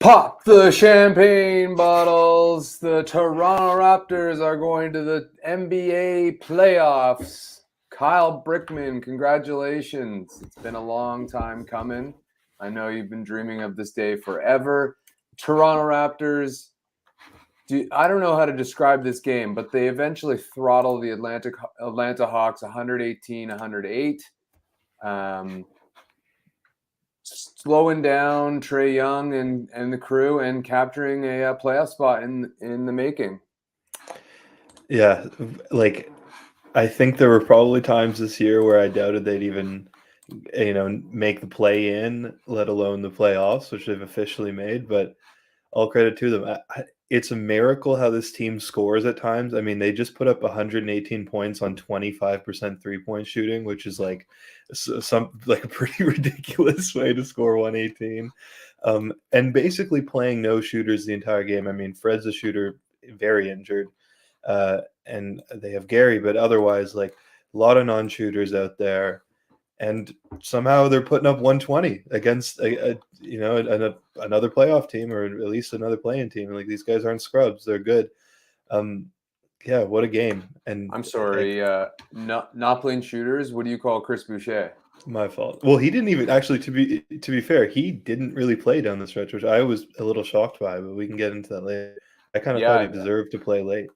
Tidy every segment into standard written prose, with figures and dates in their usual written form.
Pop the champagne bottles. The Toronto Raptors are going to the NBA playoffs. Kyle Brickman, congratulations. It's been a long time coming. I know you've been dreaming of this day forever. Toronto Raptors, I don't know how to describe this game, but they eventually throttle the Atlanta Hawks 118-108. Slowing down Trae Young and the crew and capturing a playoff spot in the making. Yeah, like I think there were probably times this year where I doubted they'd even, make the play in, let alone the playoffs, which they've officially made. But all credit to them. It's a miracle how this team scores at times. I mean, they just put up 118 points on 25% 3-point shooting, which is like a pretty ridiculous way to score 118. And basically playing no shooters the entire game. I mean, Fred's a shooter, very injured, and they have Gary, but otherwise, like a lot of non-shooters out there. And somehow they're putting up 120 against another playoff team, or at least another playing team. Like, these guys aren't scrubs; they're good. Yeah, what a game! And I'm sorry, not playing shooters. What do you call Chris Boucher? My fault. Well, he didn't even actually. To be fair, he didn't really play down the stretch, which I was a little shocked by. But we can get into that later. I kind of thought he deserved to play late.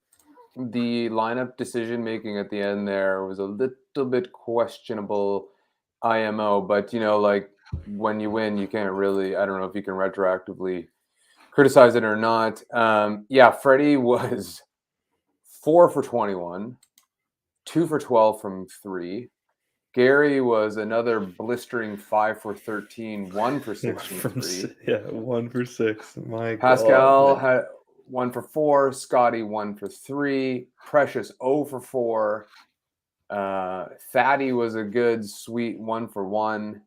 The lineup decision making at the end there was a little bit questionable. IMO, but like when you win, you can't really. I don't know if you can retroactively criticize it or not. Freddie was 4 for 21, 2 for 12 from 3. Gary was another blistering 5 for 13, 1 for 6 from 3. Yeah, 1 for 6. My Pascal God, had 1 for 4. Scottie 1 for 3. Precious 0 for 4. Fatty was a good, sweet 1 for 1.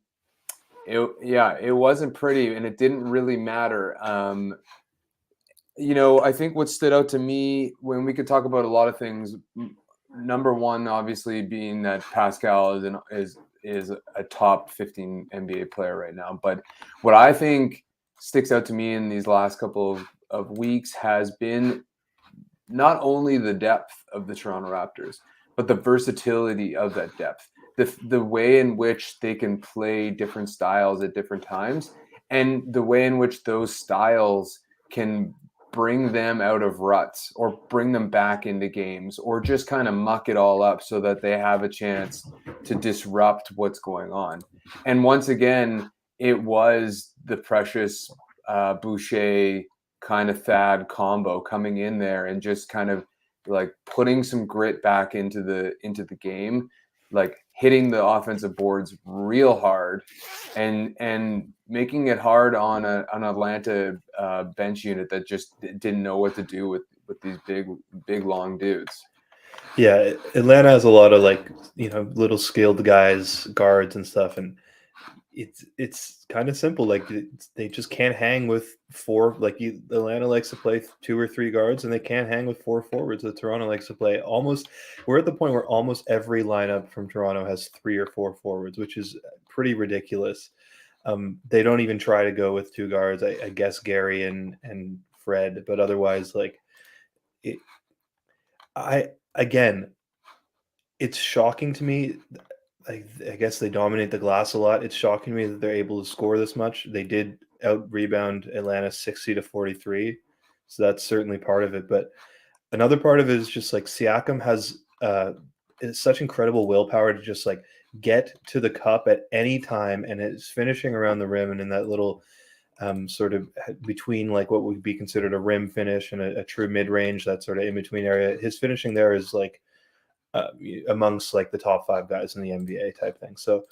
It wasn't pretty, and it didn't really matter. I think what stood out to me, when we could talk about a lot of things, number one, obviously, being that Pascal is a top 15 NBA player right now. But what I think sticks out to me in these last couple of weeks has been not only the depth of the Toronto Raptors, but the versatility of that depth, the way in which they can play different styles at different times, and the way in which those styles can bring them out of ruts or bring them back into games, or just kind of muck it all up so that they have a chance to disrupt what's going on. And once again, it was the Precious Boucher kind of Thad combo coming in there and just kind of like putting some grit back into the game, like hitting the offensive boards real hard and making it hard on an Atlanta bench unit that just didn't know what to do with these big long dudes. Yeah, Atlanta has a lot of little skilled guys, guards and stuff, and it's kind of simple. Like, they just can't hang with four. Atlanta likes to play 2 or 3 guards, and they can't hang with 4 forwards. That Toronto likes to play. We're at the point where almost every lineup from Toronto has 3 or 4 forwards, which is pretty ridiculous. They don't even try to go with 2 guards. I guess Gary and Fred, but otherwise, it's shocking to me. I guess they dominate the glass a lot. It's shocking to me that they're able to score this much. They did out rebound Atlanta 60-43, so that's certainly part of it. But another part of it is just Siakam has such incredible willpower to just get to the cup at any time, and it's finishing around the rim and in that little sort of between what would be considered a rim finish and a true mid range, that sort of in between area. His finishing there is amongst the top 5 guys in the NBA type thing. So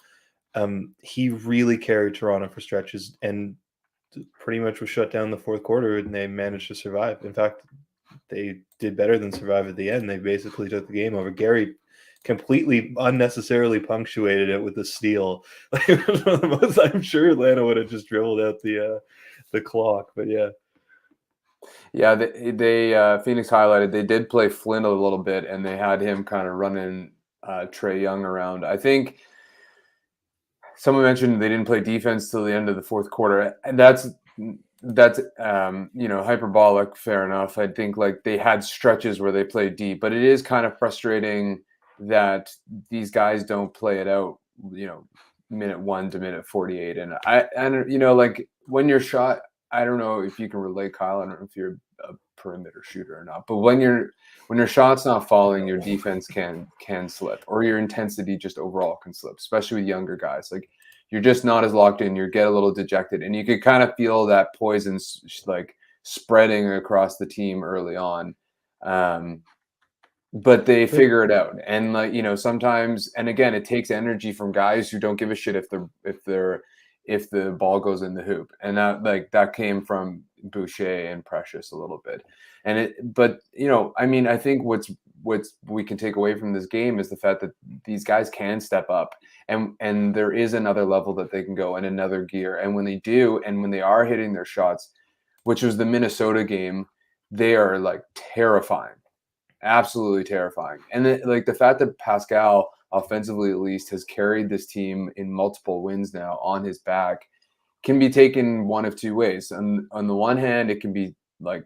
he really carried Toronto for stretches and pretty much was shut down the fourth quarter, and they managed to survive. In fact, they did better than survive at the end. They basically took the game over. Gary completely unnecessarily punctuated it with a steal. I'm sure Atlanta would have just dribbled out the clock, but yeah. Yeah, they Phoenix highlighted they did play Flynn a little bit, and they had him kind of running Trae Young around. I think someone mentioned they didn't play defense till the end of the fourth quarter, and that's that's hyperbolic. Fair enough. I think like they had stretches where they played deep, but it is kind of frustrating that these guys don't play it out. Minute 1 to minute 48, and like when you're shot. I don't know if you can relate, Kyle. I don't know if you're a perimeter shooter or not, but when your shot's not falling, your defense can slip, or your intensity just overall can slip, especially with younger guys. Like you're just not as locked in. You get a little dejected, and you could kind of feel that poison like spreading across the team early on. But they figure it out, and like sometimes, and again, it takes energy from guys who don't give a shit if the ball goes in the hoop, and that came from Boucher and Precious a little bit, but I mean, I think what's we can take away from this game is the fact that these guys can step up, and there is another level that they can go, and another gear, and when they do, and when they are hitting their shots, which was the Minnesota game, they are like terrifying. Absolutely terrifying. And the fact that Pascal, offensively at least, has carried this team in multiple wins now on his back can be taken one of two ways. On the one hand, it can be like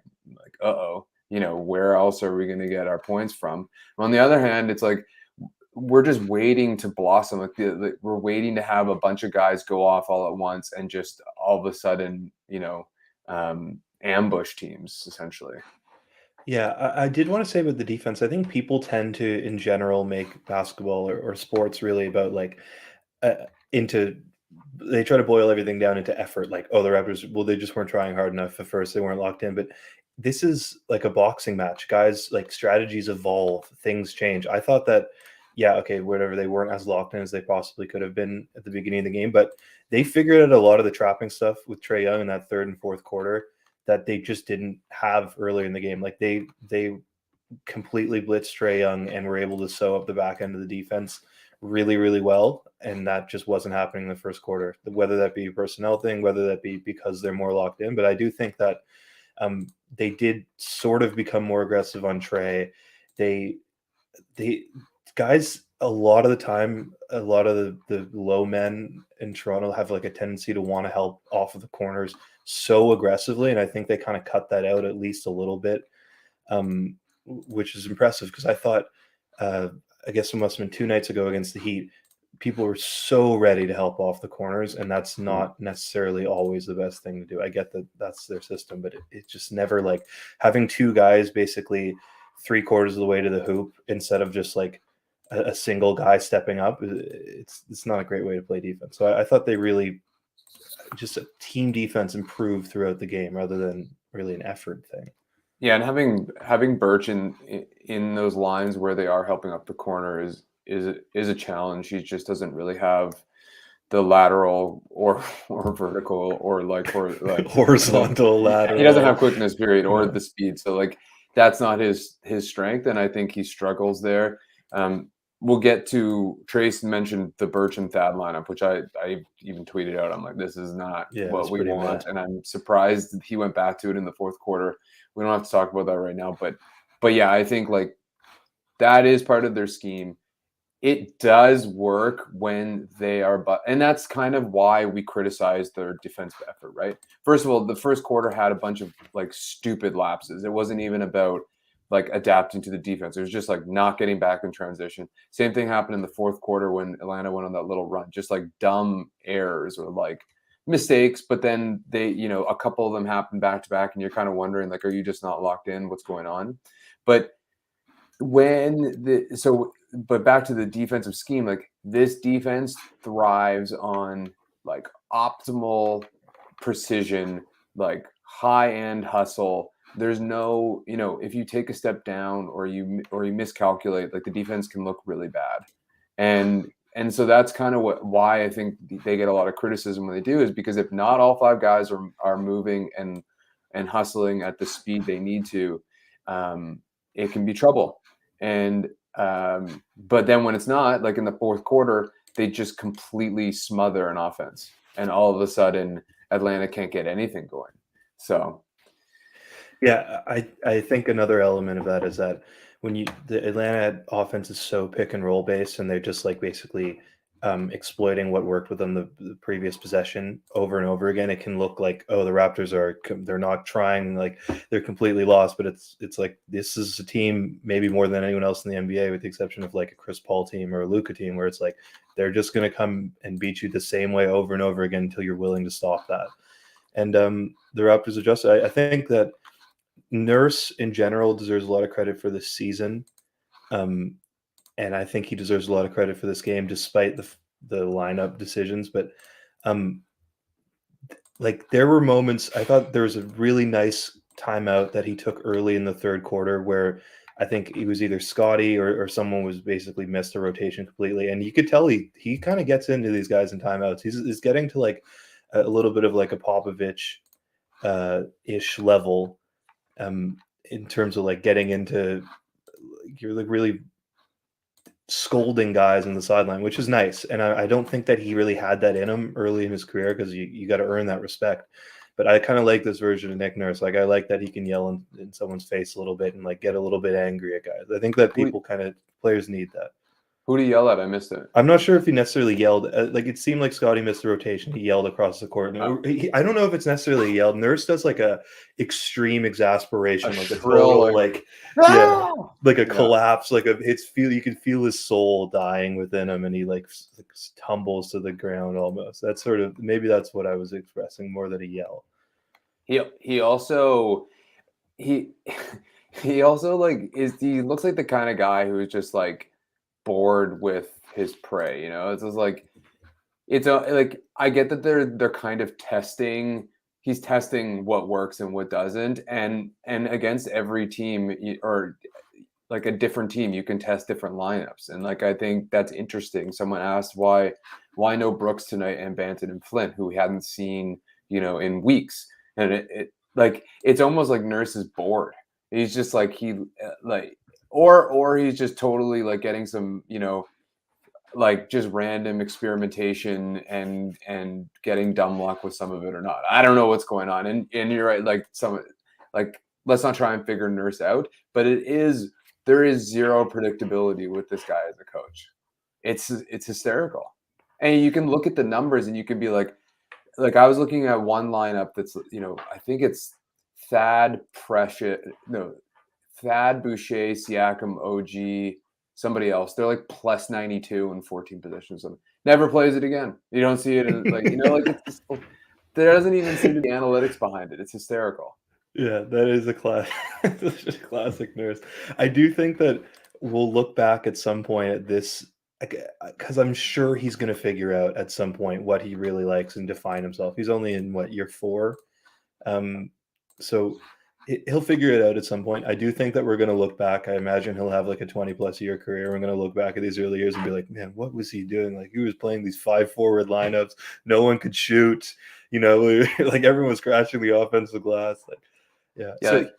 where else are we going to get our points from? On the other hand, it's like we're just waiting to blossom. We're waiting to have a bunch of guys go off all at once and just all of a sudden, ambush teams essentially. Yeah, I did want to say about the defense. I think people tend to, in general, make basketball or sports really about like into. They try to boil everything down into effort. Like, oh, the Raptors, well, they just weren't trying hard enough at first. They weren't locked in. But this is like a boxing match, guys. Like strategies evolve, things change. I thought that, yeah, okay, whatever. They weren't as locked in as they possibly could have been at the beginning of the game, but they figured out a lot of the trapping stuff with Trae Young in that third and fourth quarter that they just didn't have earlier in the game. Like they completely blitzed Trae Young and were able to sew up the back end of the defense really, really well. And that just wasn't happening in the first quarter, whether that be a personnel thing, whether that be because they're more locked in. But I do think that they did sort of become more aggressive on Trae. They guys, a lot of the time, a lot of the low men in Toronto have like a tendency to want to help off of the corners so aggressively, and I think they kind of cut that out at least a little bit, which is impressive because I thought, I guess it must have been 2 nights ago against the Heat, people were so ready to help off the corners, and that's not necessarily always the best thing to do. I get that that's their system, but it just never, like having 2 guys basically 3/4 of the way to the hoop instead of just like a single guy stepping up. It's not a great way to play defense. So I thought they really just a team defense improved throughout the game rather than really an effort thing. Yeah, and having Birch in those lines where they are helping up the corner is a challenge. He just doesn't really have the lateral or vertical or like horizontal lateral. He doesn't have quickness, period, or the speed. So like that's not his strength, and I think he struggles there. We'll get to Trace mentioned the Birch and Thad lineup, which I even tweeted out. I'm like, this is not what we want, and I'm surprised he went back to it in the fourth quarter. We don't have to talk about that right now, but yeah, I think like that is part of their scheme. It does work when they are, and that's kind of why we criticize their defensive effort, right? First of all, the first quarter had a bunch of like stupid lapses. It wasn't even about like adapting to the defense. It was just like not getting back in transition. Same thing happened in the fourth quarter when Atlanta went on that little run, just like dumb errors or like mistakes. But then they, a couple of them happened back to back, and you're kind of wondering, like, are you just not locked in? What's going on? But but back to the defensive scheme, like this defense thrives on like optimal precision, like high end hustle. There's no, if you take a step down or you miscalculate, like the defense can look really bad. And so that's kind of why I think they get a lot of criticism when they do, is because if not all 5 guys are moving and hustling at the speed they need to, it can be trouble. And but then when it's not, like in the fourth quarter, they just completely smother an offense, and all of a sudden Atlanta can't get anything going. So yeah, I think another element of that is that when the Atlanta offense is so pick and roll based, and they're just like basically exploiting what worked within the previous possession over and over again, it can look like, oh, the Raptors they're not trying, like they're completely lost. But it's like this is a team maybe more than anyone else in the NBA, with the exception of like a Chris Paul team or a Luka team, where it's like they're just going to come and beat you the same way over and over again until you're willing to stop that. And the Raptors adjusted. I think that Nurse in general deserves a lot of credit for this season. And I think he deserves a lot of credit for this game, despite the lineup decisions. But like there were moments, I thought there was a really nice timeout that he took early in the third quarter where I think it was either Scottie or someone was basically missed a rotation completely. And you could tell he kind of gets into these guys in timeouts. He's getting to like a little bit of like a Popovich ish level in terms of like getting into, you're like really scolding guys on the sideline, which is nice. And I don't think that he really had that in him early in his career, because you got to earn that respect. But I kind of like this version of Nick Nurse. Like I like that he can yell in someone's face a little bit and like get a little bit angry at guys. I think that players need that. Who do you yell at? I missed it. I'm not sure if he necessarily yelled. Like it seemed like Scottie missed the rotation. He yelled across the court. I don't know if it's necessarily yelled. Nurse does like a extreme exasperation, like a total like like a collapse, like you can feel his soul dying within him, and he like tumbles to the ground almost. That's sort of, maybe that's what I was expressing more than a yell. He also he also like he looks like the kind of guy who is just like bored with his prey, you know. It's just like like I get that they're kind of testing. He's testing what works and what doesn't, and against every team or like a different team, you can test different lineups, and like I think that's interesting. Someone asked why no Brooks tonight and Banton and Flint, who we hadn't seen, you know, in weeks, and it like it's almost like Nurse is bored. He's just like or he's just totally like getting some, you know, like just random experimentation and getting dumb luck with some of it or not. I don't know what's going on. And you're right, like let's not try and figure Nurse out, but there is zero predictability with this guy as a coach. It's hysterical. And you can look at the numbers and you can be like I was looking at one lineup that's, you know, I think it's Thad, Boucher, Siakam, OG, somebody else. They're like plus 92 in 14 positions. Never plays it again. You don't see it in, like, you know, like it's just, there doesn't even seem to be analytics behind it. It's hysterical. Yeah, that is a classic Nurse. I do think that we'll look back at some point at this, because I'm sure he's going to figure out at some point what he really likes and define himself. He's only in year 4, so he'll figure it out at some point. I do think that we're going to look back. I imagine he'll have like a 20+ year career. We're going to look back at these early years and be like, man, what was he doing? Like he was playing these 5 forward lineups. No one could shoot. You know, like everyone was crashing the offensive glass. Like, yeah. So,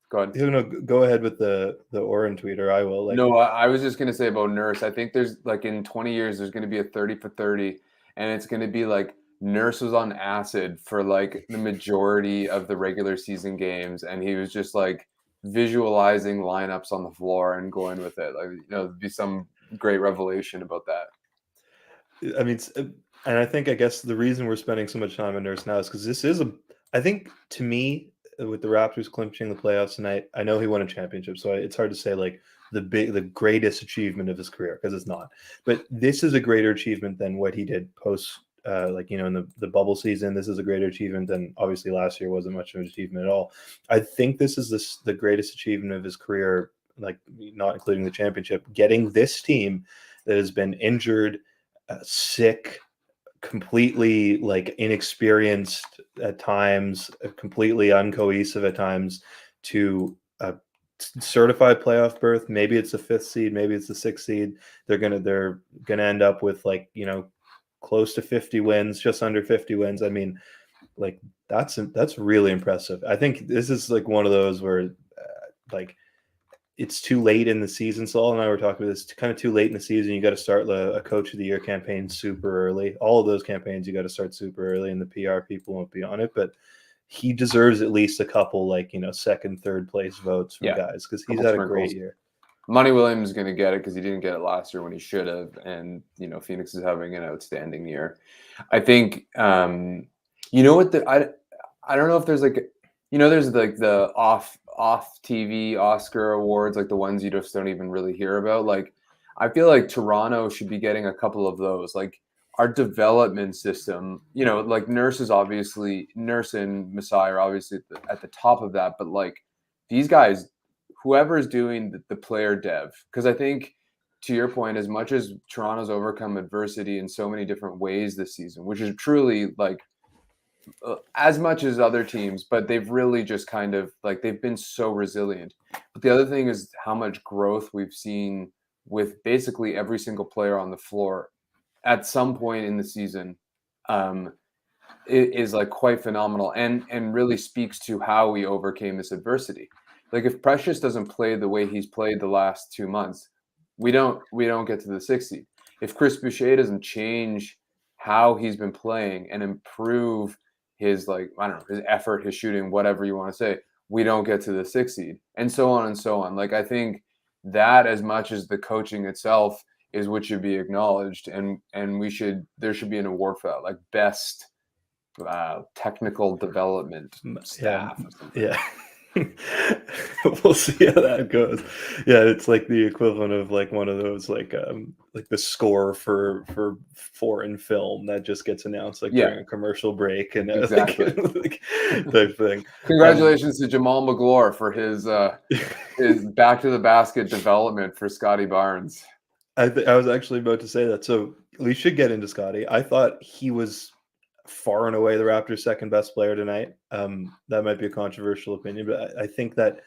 go ahead. You know, go ahead with the Oren tweet, or I will. Like, no, I was just going to say about Nurse. I think there's like in 20 years, there's going to be a 30 for 30, and it's going to be like Nurse was on acid for like the majority of the regular season games, and he was just like visualizing lineups on the floor and going with it. Like, you know, there'd be some great revelation about that. I mean, and I think, I guess the reason we're spending so much time on Nurse now is because this is I think to me, with the Raptors clinching the playoffs tonight, I know he won a championship, so it's hard to say like the greatest achievement of his career, because it's not. But this is a greater achievement than what he did post, like, you know, in the bubble season. This is a greater achievement than obviously last year wasn't much of an achievement at all. I think this is the greatest achievement of his career, like not including the championship. Getting this team that has been injured, sick, completely like inexperienced at times, completely uncohesive at times, to a certified playoff berth. Maybe it's a 5th seed, maybe it's the 6th seed. They're gonna end up with, like, you know, close to 50 wins, just under 50 wins. I mean, like that's really impressive. I think this is like one of those where like it's too late in the season. Saul and I were talking about this, kind of too late in the season. You got to start a coach of the year campaign super early. All of those campaigns, you got to start super early, and the PR people won't be on it. But he deserves at least a couple, like, you know, 2nd, 3rd place votes from guys, because he's had a great year. Money Williams is going to get it because he didn't get it last year when he should have, and Phoenix is having an outstanding year. I think you know what I don't know if there's there's like the off TV Oscar awards, like the ones you just don't even really hear about. Like I feel like Toronto should be getting a couple of those. Like our development system, like Nurse and Masai are obviously at the top of that, but like these guys, whoever is doing the player dev, because I think to your point, as much as Toronto's overcome adversity in so many different ways this season, which is truly like as much as other teams, but they've really just kind of like they've been so resilient. But the other thing is how much growth we've seen with basically every single player on the floor at some point in the season. It is like quite phenomenal and really speaks to how we overcame this adversity. Like if Precious doesn't play the way he's played the last 2 months, we don't get to the 6th seed. If Chris Boucher doesn't change how he's been playing and improve his his effort, his shooting, whatever you want to say, we don't get to the 6th seed, and so on and so on. Like I think that as much as the coaching itself is what should be acknowledged, and there should be an award for that, like best technical development staff. Yeah. We'll see how that goes. Yeah, it's like the equivalent of like one of those like the score for foreign film that just gets announced like during a commercial break and exactly like type thing. Congratulations to Jamal McGlure for his back to the basket development for Scottie Barnes. I was actually about to say that. So we should get into Scottie. I thought he was far and away the Raptors' second best player tonight. That might be a controversial opinion, but I think that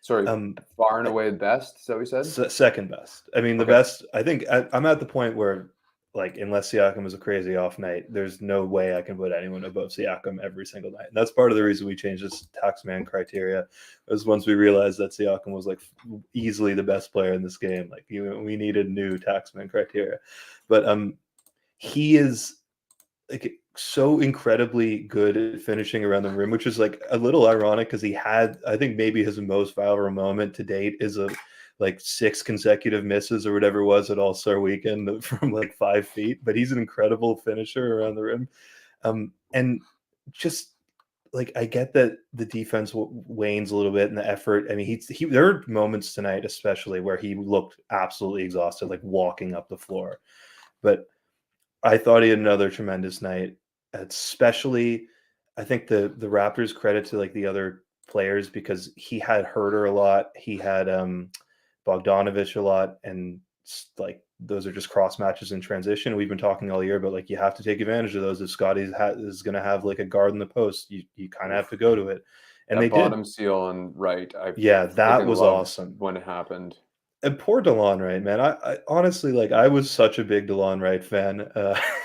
far and away the best. Is that what we said? Second best. I mean, the best. I think I'm at the point where, like, unless Siakam is a crazy off night, there's no way I can put anyone above Siakam every single night. And that's part of the reason we changed this Taxman criteria. Was once we realized that Siakam was like easily the best player in this game. Like, we needed new Taxman criteria, but he is like so incredibly good at finishing around the rim, which is like a little ironic because he had, I think maybe his most viral moment to date is like 6 consecutive misses or whatever it was at All-Star Weekend from like 5 feet, but he's an incredible finisher around the rim. And just like, I get that the defense wanes a little bit in the effort. I mean, there are moments tonight, especially where he looked absolutely exhausted, like walking up the floor, but I thought he had another tremendous night, especially I think the Raptors credit to like the other players because he had Herter a lot. He had Bogdanovich a lot. And like, those are just cross matches in transition. We've been talking all year about like, you have to take advantage of those. If Scottie is going to have like a guard in the post, you kind of have to go to it. And that they bottom did. seal and right. That was awesome when it happened. And poor DeLon Wright, man. I honestly, like, I was such a big DeLon Wright fan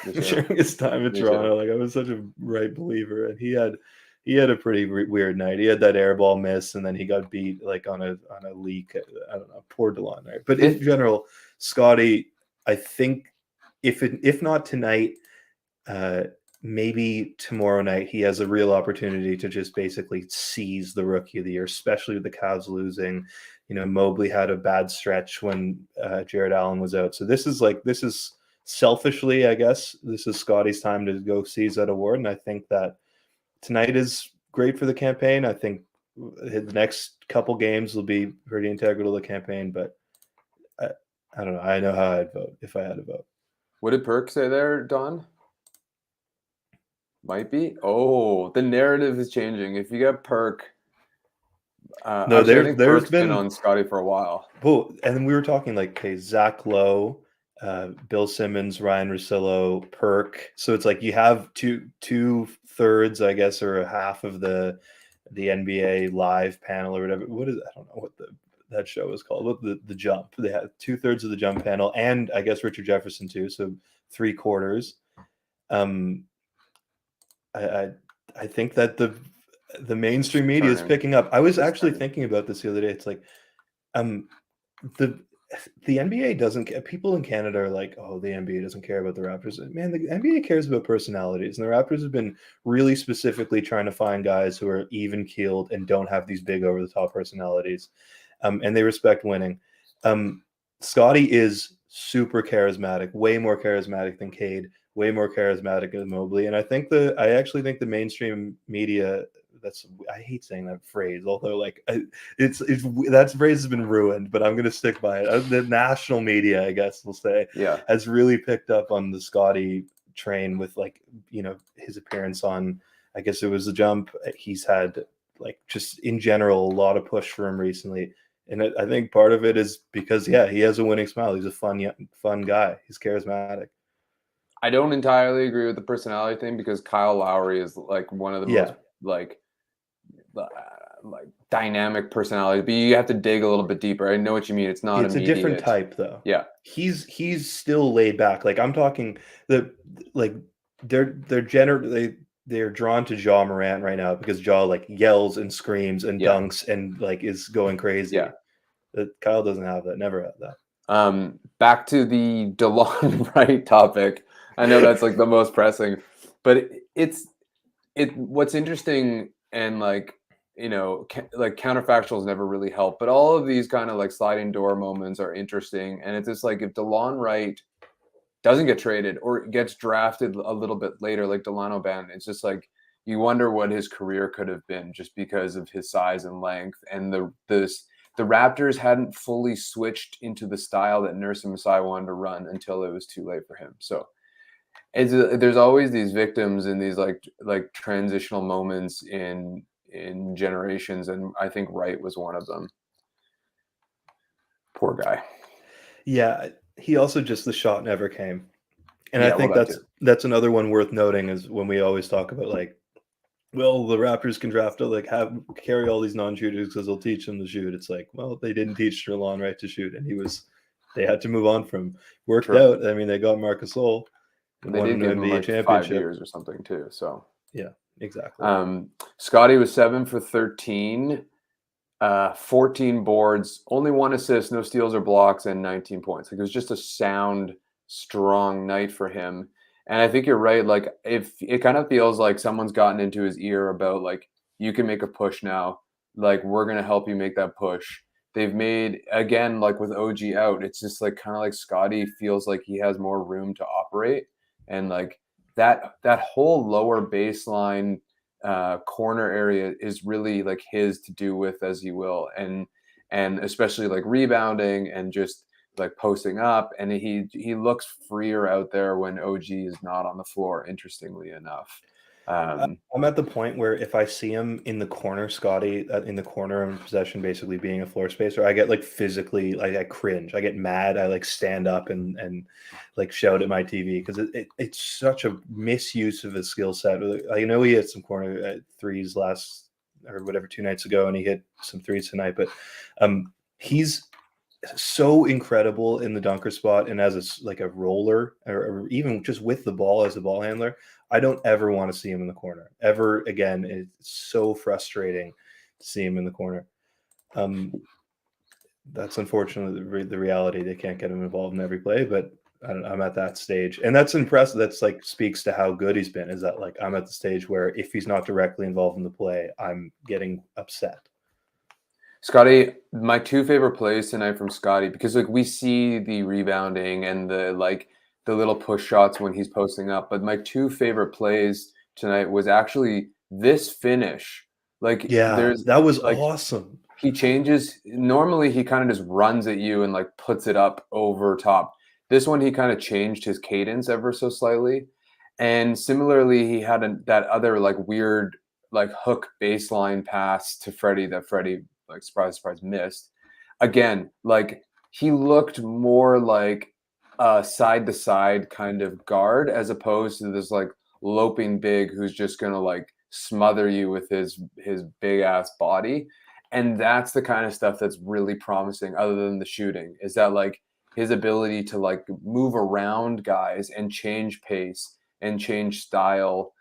during his time in Toronto. Like, I was such a Wright believer, and he had a pretty weird night. He had that air ball miss, and then he got beat like on a leak. I don't know. Poor DeLon Wright. But in general, Scottie, I think if not tonight, maybe tomorrow night, he has a real opportunity to just basically seize the Rookie of the Year, especially with the Cavs losing. Mobley had a bad stretch when Jared Allen was out. So this is selfishly, I guess, this is Scottie's time to go seize that award. And I think that tonight is great for the campaign. I think the next couple games will be pretty integral to the campaign, but I don't know. I know how I'd vote if I had to vote. What did Perk say there, Don? Might be. Oh, the narrative is changing. If you get Perk, no, there's been on Scottie for a while. Well, and we were talking like, okay, Zach Lowe, Bill Simmons, Ryan Russillo, Perk. So it's like you have two thirds, I guess, or a half of the NBA live panel or whatever. What is, I don't know what that show is called. What the jump? They had 2/3 of the jump panel, and I guess Richard Jefferson too. So 3/4. I think that the mainstream media is picking up. I was actually thinking about this the other day. It's like, the NBA doesn't care. People in Canada are like, oh, the NBA doesn't care about the Raptors. Man, the NBA cares about personalities, and the Raptors have been really specifically trying to find guys who are even keeled and don't have these big over the top personalities, and they respect winning. Scottie is super charismatic, way more charismatic than Cade, way more charismatic than Mobley. And I actually think the mainstream media, I hate saying that phrase, although like it's that phrase has been ruined, but I'm going to stick by it. The national media, I guess we'll say, has really picked up on the Scottie train with like, his appearance on, I guess it was The Jump. He's had like just in general a lot of push for him recently. And I think part of it is because, he has a winning smile. He's a fun guy. He's charismatic. I don't entirely agree with the personality thing because Kyle Lowry is like one of the most like dynamic personalities, but you have to dig a little bit deeper. I know what you mean. It's not a different type though. Yeah. He's still laid back. Like I'm talking they're drawn to Ja Morant right now because Ja like yells and screams and dunks and like is going crazy. Yeah. Kyle doesn't have that. Never had that. Back to the DeLon Wright topic. I know that's like the most pressing, but what's interesting and like, like counterfactuals never really help, but all of these kind of like sliding door moments are interesting. And it's just like if DeLon Wright doesn't get traded or gets drafted a little bit later, like Delano Banton, it's just like you wonder what his career could have been just because of his size and length. And the Raptors hadn't fully switched into the style that Nurse and Masai wanted to run until it was too late for him. So there's always these victims in these like transitional moments in generations, and I think Wright was one of them. Poor guy. Yeah, he also just the shot never came. And I think that's another one worth noting is when we always talk about like, well, the Raptors can draft carry all these non-shooters because they'll teach them to shoot. It's like, well, they didn't teach DeLon Wright to shoot, and they had to move on from. Worked out. I mean, they got Marc Gasol. They did give him like 5 years or something too. So yeah, exactly. Scottie was 7 for 13, 14 boards, only 1 assist, no steals or blocks, and 19 points. Like it was just a sound, strong night for him. And I think you're right. Like if it kind of feels like someone's gotten into his ear about like, you can make a push now. Like we're going to help you make that push. They've made, again, like with OG out, it's just like kind of like Scottie feels like he has more room to operate. And like that whole lower baseline corner area is really like his to do with as he will. And especially like rebounding and just like posting up, and he looks freer out there when OG is not on the floor, interestingly enough. I'm at the point where if I see him in the corner, Scottie in the corner in possession, basically being a floor spacer, I get like physically, like I cringe, I get mad, I like stand up and like shout at my TV because it's such a misuse of his skill set. I know he had some corner threes last or whatever 2 nights ago, and he hit some threes tonight, but he's so incredible in the dunker spot and as a roller or even just with the ball as a ball handler. I don't ever want to see him in the corner ever again. It's so frustrating to see him in the corner. That's unfortunately the reality. They can't get him involved in every play, but I'm at that stage, and that's impressive. That's like speaks to how good he's been. Is that like I'm at the stage where if he's not directly involved in the play, I'm getting upset. Scottie, my 2 favorite plays tonight from Scottie, because like we see the rebounding and the little push shots when he's posting up, but my 2 favorite plays tonight was actually this finish. Like that was like, awesome. He changes. Normally he kind of just runs at you and like puts it up over top. This one he kind of changed his cadence ever so slightly. And similarly, he had that other like weird like hook baseline pass to Freddie that Freddie like surprise missed. Again, like he looked more like a side to side kind of guard as opposed to this like loping big who's just gonna like smother you with his big ass body. And that's the kind of stuff that's really promising, other than the shooting, is that like his ability to like move around guys and change pace and change style.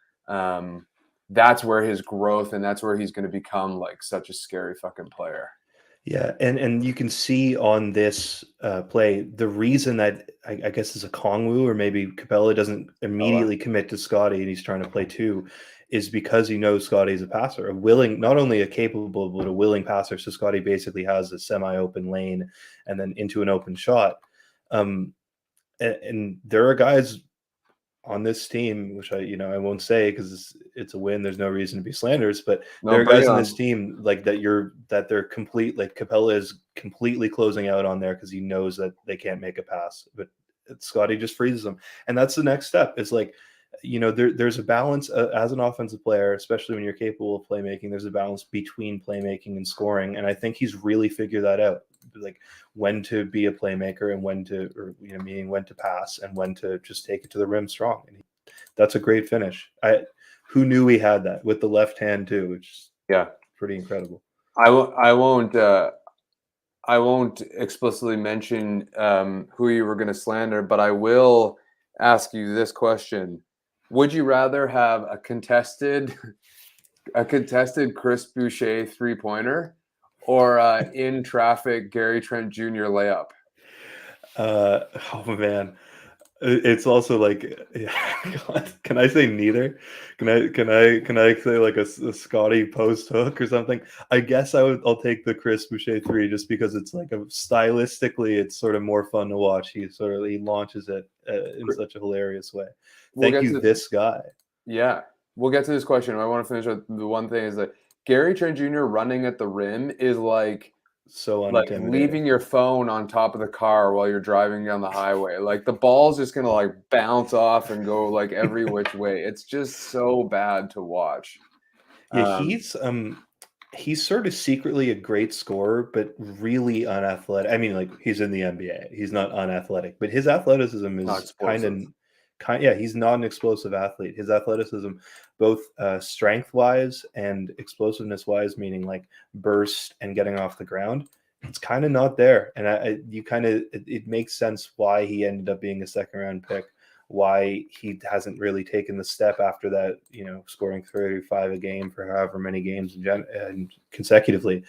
That's where his growth, and that's where he's going to become like such a scary fucking player. Yeah, and you can see on this play the reason that I guess is a Kongwu or maybe Capella doesn't immediately commit to Scottie and he's trying to play 2 is because he knows Scottie's a passer, not only a capable, but a willing passer. So Scottie basically has a semi-open lane and then into an open shot. And there are guys on this team, which I won't say because it's a win. There's no reason to be slanderous, but there are guys on this team like that they're complete. Like Capella is completely closing out on there because he knows that they can't make a pass, but Scottie just freezes them, and that's the next step. It's like, there's a balance as an offensive player, especially when you're capable of playmaking. There's a balance between playmaking and scoring, and I think he's really figured that out. Like when to be a playmaker and when to pass and when to just take it to the rim strong. And that's a great finish. Who knew he had that with the left hand too, which is pretty incredible. I won't explicitly mention who you were going to slander, but I will ask you this question: would you rather have a contested Chris Boucher 3-pointer or in traffic Gary Trent Jr. layup? Oh man, it's also like, God, can I say neither? Can I say like a Scottie post hook or something? I guess I'll take the Chris Boucher 3 just because it's like stylistically it's sort of more fun to watch. He launches it in such a hilarious way. Thank you, this guy. Yeah, we'll get to this question. I want to finish with the one thing is that Gary Trent Jr. running at the rim is like leaving your phone on top of the car while you're driving down the highway. Like the ball's just gonna like bounce off and go like every which way. It's just so bad to watch. Yeah, he's sort of secretly a great scorer, but really unathletic. I mean, like he's in the NBA. He's not unathletic, but his athleticism is he's not an explosive athlete. His athleticism, both strength-wise and explosiveness-wise, meaning like burst and getting off the ground, it's kind of not there. And it makes sense why he ended up being a second-round pick, why he hasn't really taken the step after that, scoring 35 a game for however many games and consecutively.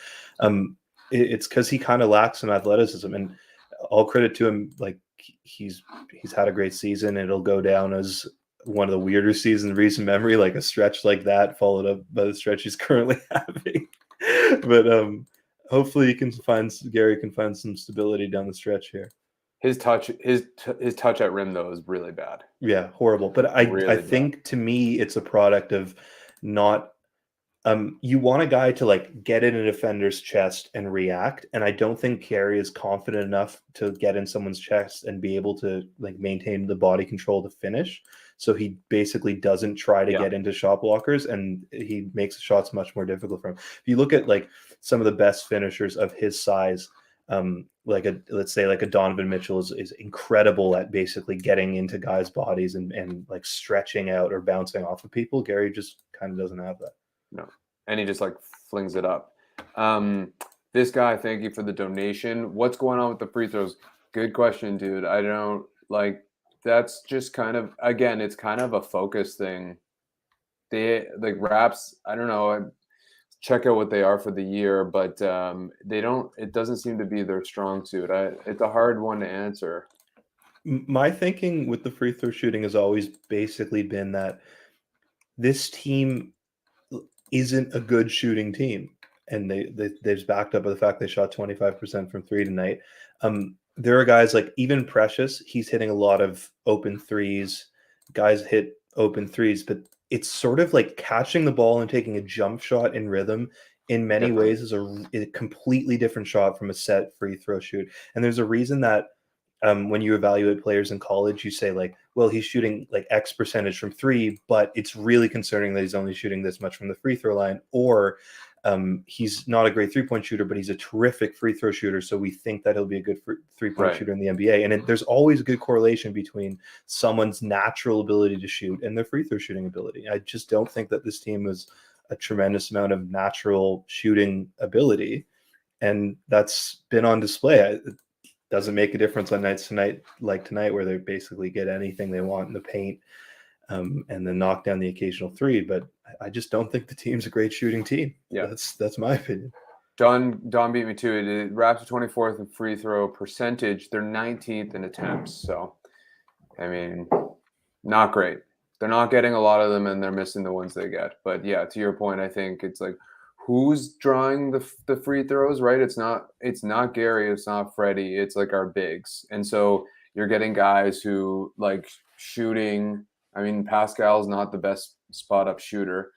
It's because he kind of lacks some athleticism, and all credit to him. Like he's had a great season. It'll go down as one of the weirder seasons in recent memory, like a stretch like that followed up by the stretch he's currently having. But hopefully Gary can find some stability down the stretch here. His touch at rim though is really bad. Yeah, horrible. But I think to me it's a product of not. You want a guy to like get in a defender's chest and react, and I don't think Gary is confident enough to get in someone's chest and be able to like maintain the body control to finish. So he basically doesn't try to get into shot blockers, and he makes the shots much more difficult for him. If you look at like some of the best finishers of his size, let's say a Donovan Mitchell is incredible at basically getting into guys' bodies and like stretching out or bouncing off of people. Gary just kind of doesn't have that. No. And he just like flings it up. This guy, thank you for the donation. What's going on with the free throws? Good question, dude. I don't like, that's just kind of, again, it's kind of a focus thing. They like RAPS, I don't know, check out what they are for the year, but it doesn't seem to be their strong suit. It's a hard one to answer. My thinking with the free throw shooting has always basically been that this team isn't a good shooting team, and they've backed up by the fact they shot 25% from three tonight. There are guys like even Precious, he's hitting a lot of open threes. Guys hit open threes, but it's sort of like catching the ball and taking a jump shot in rhythm in many ways is a completely different shot from a set free throw shoot. And there's a reason that when you evaluate players in college, you say like, well, he's shooting like X percentage from three, but it's really concerning that he's only shooting this much from the free throw line, or he's not a great 3-point shooter, but he's a terrific free throw shooter. So we think that he'll be a good 3-point shooter in the NBA. And there's always a good correlation between someone's natural ability to shoot and their free throw shooting ability. I just don't think that this team is a tremendous amount of natural shooting ability. And that's been on display. It doesn't make a difference on nights like tonight, where they basically get anything they want in the paint and then knock down the occasional three. But I just don't think the team's a great shooting team. Yeah, that's my opinion. Don beat me to it. RAPS 24th in free throw percentage. They're 19th in attempts. So, I mean, not great. They're not getting a lot of them, and they're missing the ones they get. But yeah, to your point, I think it's like who's drawing the free throws, right? It's not Gary, it's not Freddie, it's like our bigs, and so you're getting guys who like shooting. I mean, Pascal's not the best spot up shooter.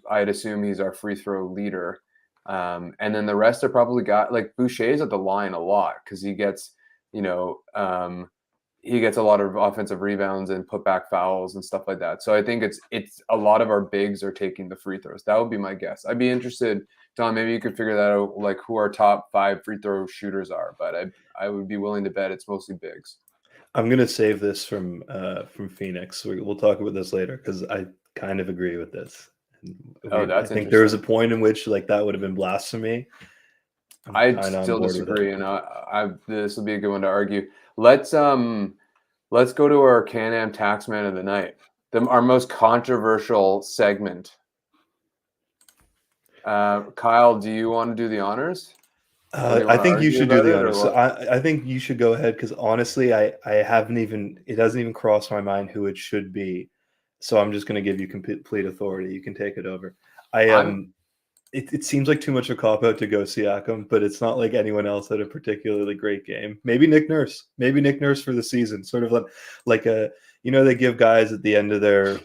I'd assume he's our free throw leader. And then the rest are probably got like Boucher's at the line a lot because he gets, he gets a lot of offensive rebounds and putback fouls and stuff like that. So I think it's a lot of our bigs are taking the free throws. That would be my guess. I'd be interested, Don. Maybe you could figure that out, like who our top 5 free throw shooters are. But I would be willing to bet it's mostly bigs. I'm gonna save this from Phoenix. We'll talk about this later because I kind of agree with this. That's I think there was a point in which like that would have been blasphemy. I still disagree, and this will be a good one to argue. Let's go to our Can-Am Taxman of the night, our most controversial segment. Kyle, do you want to do the honors? I think you should do the honors. So I think you should go ahead because honestly, I haven't even, it doesn't even cross my mind who it should be. So I'm just going to give you complete authority. You can take it over. It seems like too much of a cop-out to go Siakam, but it's not like anyone else had a particularly great game. Maybe Nick Nurse. Maybe Nick Nurse for the season. Sort of like a, they give guys at the end of their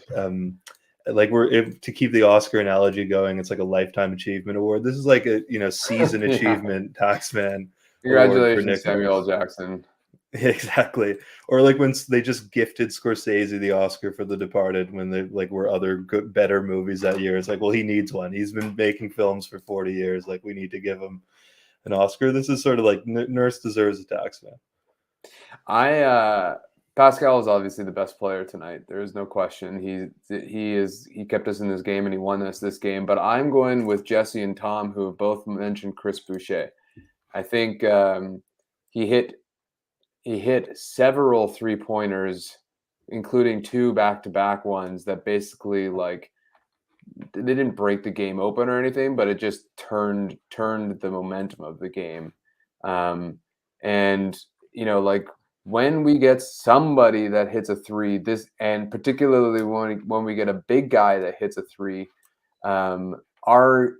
to keep the Oscar analogy going, it's like a lifetime achievement award. This is like a season achievement Taxman. Congratulations, Samuel Jackson. Exactly. Or like when they just gifted Scorsese the Oscar for The Departed when they were other better movies that year. It's like, well, he needs one. He's been making films for 40 years. Like, we need to give him an Oscar. This is sort of like Nurse deserves a Taxman. Pascal is obviously the best player tonight. There is no question. He kept us in this game and he won us this game. But I'm going with Jesse and Tom, who have both mentioned Chris Boucher. I think he hit several 3-pointers, including 2 back-to-back ones that basically they didn't break the game open or anything, but it just turned the momentum of the game. When we get somebody that hits a 3, and particularly when we get a big guy that hits a 3, our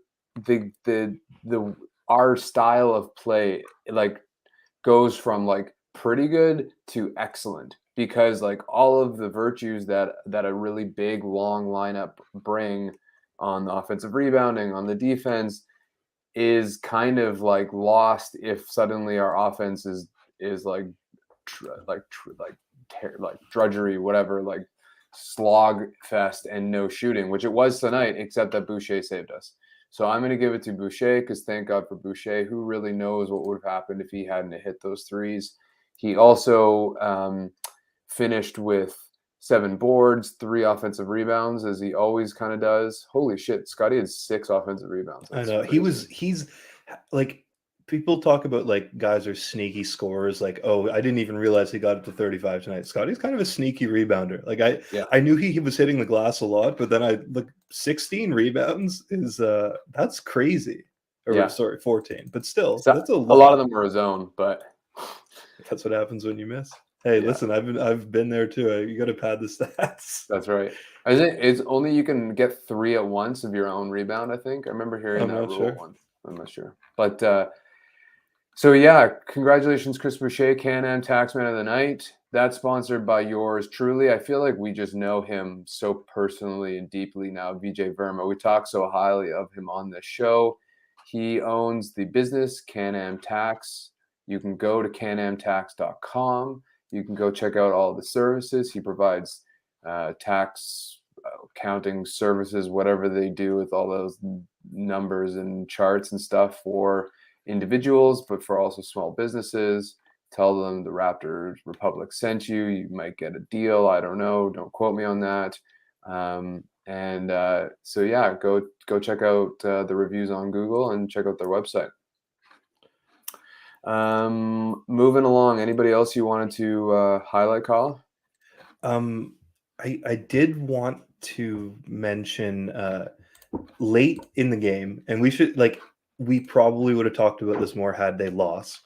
style of play goes from pretty good to excellent, because all of the virtues that a really big long lineup bring on the offensive rebounding, on the defense, is kind of lost if suddenly our offense is drudgery, whatever, slog fest and no shooting, which it was tonight, except that Boucher saved us. So I'm going to give it to Boucher, because thank God for Boucher. Who really knows what would have happened if he hadn't hit those 3s. He also finished with 7 boards, 3 offensive rebounds, as he always kind of does. Holy shit, Scottie had 6 offensive rebounds. That's I know. Crazy. He's like, people talk about guys are sneaky scorers. Oh, I didn't even realize he got up to 35 tonight. Scottie's kind of a sneaky rebounder. I knew he was hitting the glass a lot, but then 16 rebounds is that's crazy. Sorry, 14, but still, that's a lot. A lot of them were his own, but that's what happens when you miss. Hey, listen, I've been there too. You got to pad the stats. That's right. It's only you can get 3 at once of your own rebound, I think. I remember hearing that rule once. I'm not sure. But so yeah, congratulations, Chris Boucher, Can-Am Taxman of the Night. That's sponsored by yours truly. I feel like we just know him so personally and deeply now, VJ Verma. We talk so highly of him on this show. He owns the business Can-Am Tax. You can go to canamtax.com. You can go check out all the services. He provides tax accounting services, whatever they do with all those numbers and charts and stuff for individuals, but for also small businesses. Tell them the Raptors Republic sent you. You might get a deal. I don't know. Don't quote me on that. So yeah, go check out the reviews on Google and check out their website. Moving along, anybody else you wanted to highlight, Kyle? I did want to mention late in the game, and we probably would have talked about this more had they lost.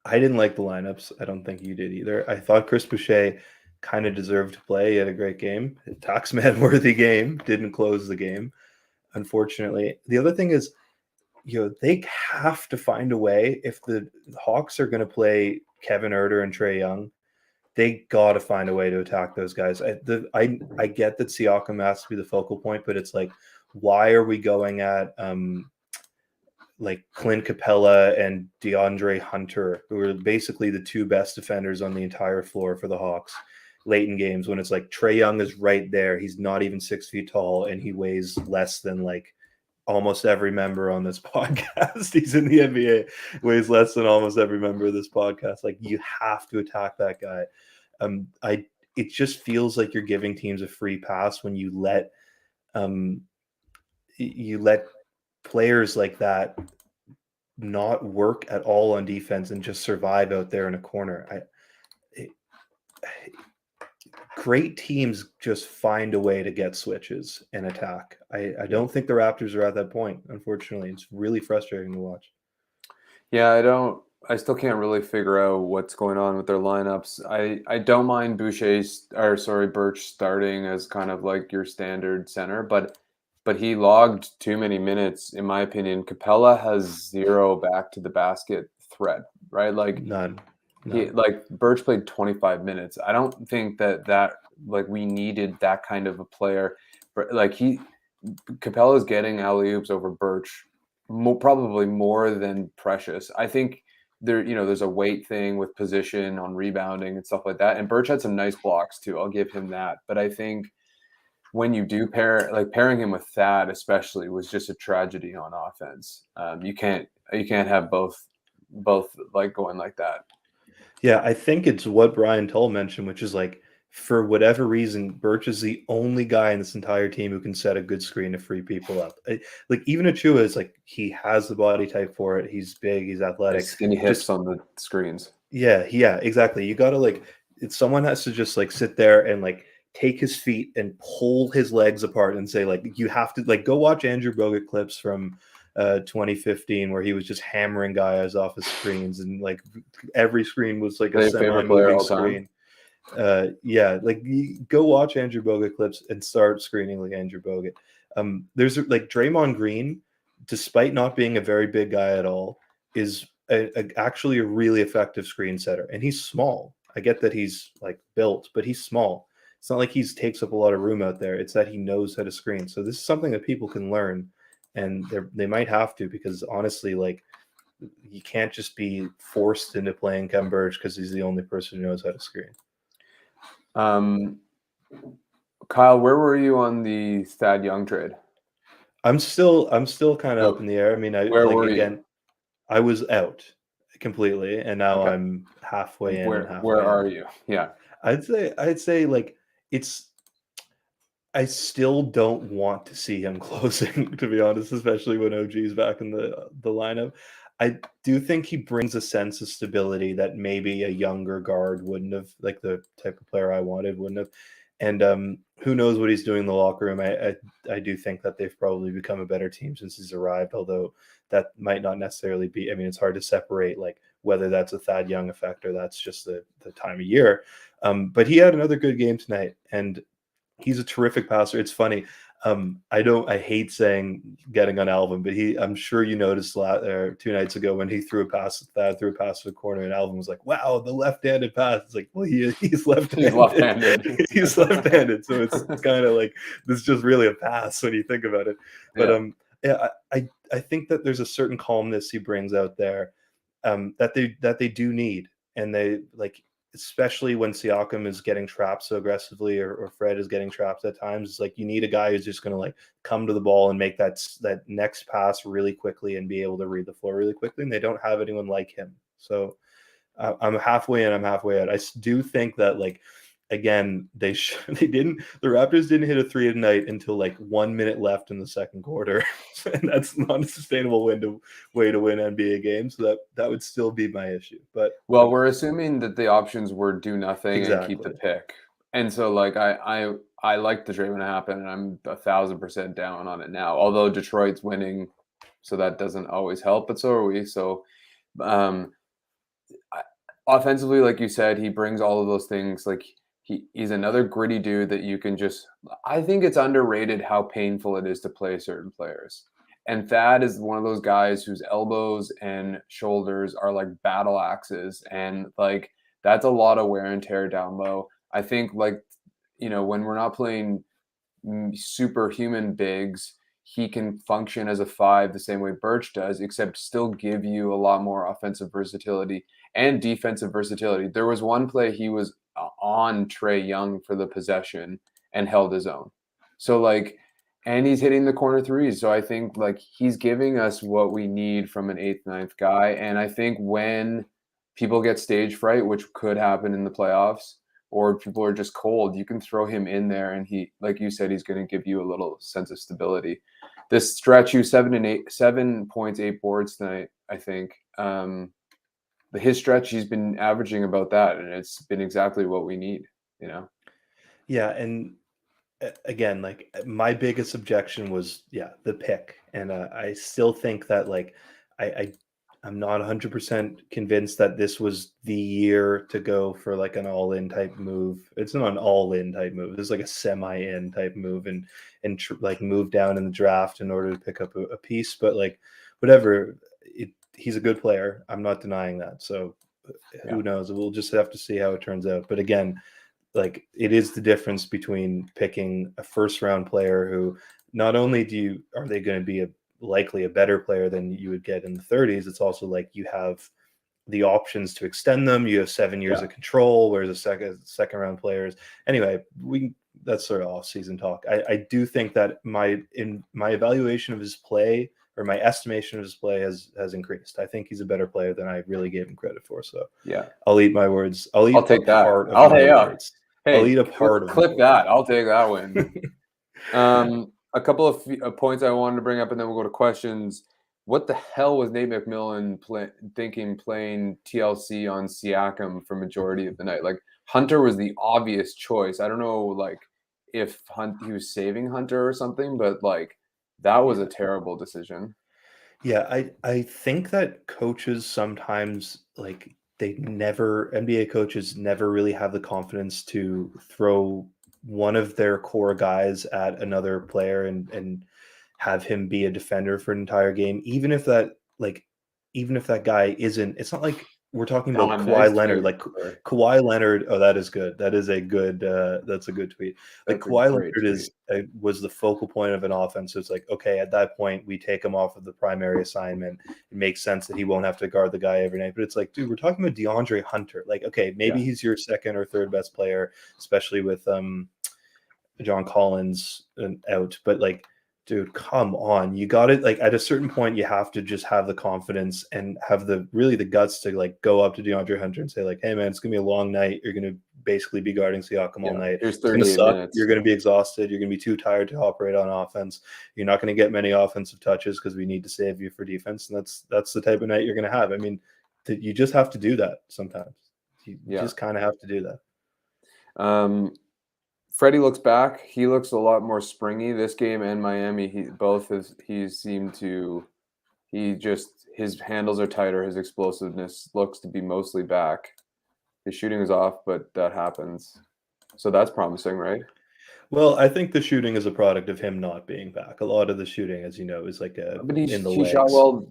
I didn't like the lineups. I don't think you did either. I thought Chris Boucher kind of deserved to play. He had a great game. Taxman worthy game. Didn't close the game, unfortunately. The other thing is, they have to find a way. If the Hawks are going to play Kevin Huerter and Trae Young, they got to find a way to attack those guys. I get that Siakam has to be the focal point, but it's like, why are we going at like Clint Capella and DeAndre Hunter, who are basically the two best defenders on the entire floor for the Hawks late in games, when it's like Trae Young is right there. He's not even 6 feet tall, and he weighs less than like almost every member on this podcast. He's in the NBA, weighs less than almost every member of this podcast. Like, you have to attack that guy. It just feels like you're giving teams a free pass when you let players like that not work at all on defense and just survive out there in a corner. Great teams just find a way to get switches and attack. I don't think the Raptors are at that point, unfortunately. It's really frustrating to watch. Yeah, I still can't really figure out what's going on with their lineups. I don't mind Birch starting as kind of like your standard center, but he logged too many minutes, in my opinion. Capella has zero back to the basket threat, right? Like None. Birch played 25 minutes. I don't think that like we needed that kind of a player. Like Capella's getting alley-oops over Birch probably more than Precious. I think there's a weight thing with position on rebounding and stuff like that. And Birch had some nice blocks too. I'll give him that. But I think when you do pairing him with Thad, especially, was just a tragedy on offense. You can't have both like going like that. Yeah, I think it's what Brian Tull mentioned, which is like, for whatever reason, Birch is the only guy in this entire team who can set a good screen to free people up. Like, even Achua is like, he has the body type for it. He's big, he's athletic. Skinny hips on the screens. Yeah, exactly. You got to someone has to just like sit there and like take his feet and pull his legs apart and say, like, you have to go watch Andrew Bogut clips from 2015 where he was just hammering guys off his screens, and like every screen was like a semi-moving screen. Go watch Andrew Bogut clips and start screening like Andrew Bogut. There's like Draymond Green, despite not being a very big guy at all, is actually a really effective screen setter, and he's small. I get that he's like built, but he's small. It's not like he takes up a lot of room out there. It's that he knows how to screen. So this is something that people can learn, and they might have to, because honestly, like, you can't just be forced into playing Kevin Birch because he's the only person who knows how to screen. Kyle, where were you on the Thad Young trade? I'm still kind of up in the air. I mean, I was out completely, and now okay. I'm halfway in. Where are you? Yeah, I'd say like I still don't want to see him closing, to be honest, especially when OG is back in the lineup. I do think he brings a sense of stability that maybe a younger guard wouldn't have, like the type of player I wanted wouldn't have. And who knows what he's doing in the locker room. I do think that they've probably become a better team since he's arrived, although that might not necessarily be. I mean, it's hard to separate like whether that's a Thad Young effect or that's just the time of year. But he had another good game tonight, and he's a terrific passer. It's funny. I hate saying getting on Alvin, but I'm sure you noticed 2 nights ago when he threw a pass to the corner, and Alvin was like, "Wow, the left-handed pass." It's like, well, he's left-handed. He's left-handed. He's left-handed. So it's kind of like, this is just really a pass when you think about it. But I think that there's a certain calmness he brings out there that they do need, and they like. Especially when Siakam is getting trapped so aggressively, or Fred is getting trapped at times. It's like, you need a guy who's just going to like come to the ball and make that next pass really quickly and be able to read the floor really quickly. And they don't have anyone like him. So I'm halfway in, I'm halfway out. I do think that, like, again, the Raptors didn't hit a 3 tonight until like 1 minute left in the second quarter. And that's not a sustainable way to win NBA games. So that would still be my issue. But we're assuming that the options were do nothing and keep the pick. And so like I like the trade when it happened, and I'm 1,000% down on it now. Although Detroit's winning, so that doesn't always help, but so are we. So offensively, like you said, he brings all of those things. Like, He's another gritty dude that you can just. I think it's underrated how painful it is to play certain players. And Thad is one of those guys whose elbows and shoulders are like battle axes, and like that's a lot of wear and tear down low. I think like when we're not playing superhuman bigs, he can function as a 5 the same way Birch does, except still give you a lot more offensive versatility and defensive versatility. There was one play he was on Trae Young for the possession and held his own. So like, and he's hitting the corner threes. So I think like he's giving us what we need from an 8th, 9th guy. And I think when people get stage fright, which could happen in the playoffs, or people are just cold, you can throw him in there and he, like you said, he's going to give you a little sense of stability. This stretch, you 7 points, 8 boards tonight, I think. His stretch, he's been averaging about that, and it's been exactly what we need, Yeah, and again, like my biggest objection was the pick, and I still think that like I'm not 100% convinced that this was the year to go for like an all-in type move. It's not an all-in type move. This is like a semi-in type move, and like move down in the draft in order to pick up a piece. But like whatever, he's a good player. I'm not denying that. So who knows? We'll just have to see how it turns out. But again, like it is the difference between picking a first-round player who not only are they going to be likely a better player than you would get in the 30s, it's also like you have the options to extend them. You have 7 years of control, whereas the second round players. Anyway, that's sort of off-season talk. I do think that my evaluation of his play, or my estimation of his play, has increased. I think he's a better player than I really gave him credit for. So I'll eat my words. I'll take that. Part of my words. Hey, I'll eat a part of clip that. I'll take that win. A couple of points I wanted to bring up, and then we'll go to questions. What the hell was Nate McMillan thinking playing TLC on Siakam for majority of the night? Like Hunter was the obvious choice. I don't know, like if he was saving Hunter or something, but like that was a terrible decision. Yeah, I think that coaches sometimes like NBA coaches never really have the confidence to throw one of their core guys at another player and have him be a defender for an entire game, even if that guy isn't. It's not like we're talking about Kawhi Leonard. Like Kawhi Leonard, oh, that is good. That is a good. That's a good tweet. Like Kawhi Leonard was the focal point of an offense. So it's like, okay, at that point, we take him off of the primary assignment. It makes sense that he won't have to guard the guy every night. But it's like, dude, we're talking about DeAndre Hunter. Like, okay, maybe he's your second or third best player, especially with John Collins out. But like, dude, come on. You got it. Like at a certain point, you have to just have the confidence and have the guts to like go up to DeAndre Hunter and say like, hey man, it's going to be a long night. You're going to basically be guarding Siakam all night. It's going to suck. Minutes. You're going to be exhausted. You're going to be too tired to operate on offense. You're not going to get many offensive touches because we need to save you for defense. And that's the type of night you're going to have. I mean, you just have to do that sometimes. You just kind of have to do that. Freddie looks back. He looks a lot more springy this game and Miami. His handles are tighter. His explosiveness looks to be mostly back. His shooting is off, but that happens. So that's promising, right? Well, I think the shooting is a product of him not being back. A lot of the shooting, as you know, is like he shot well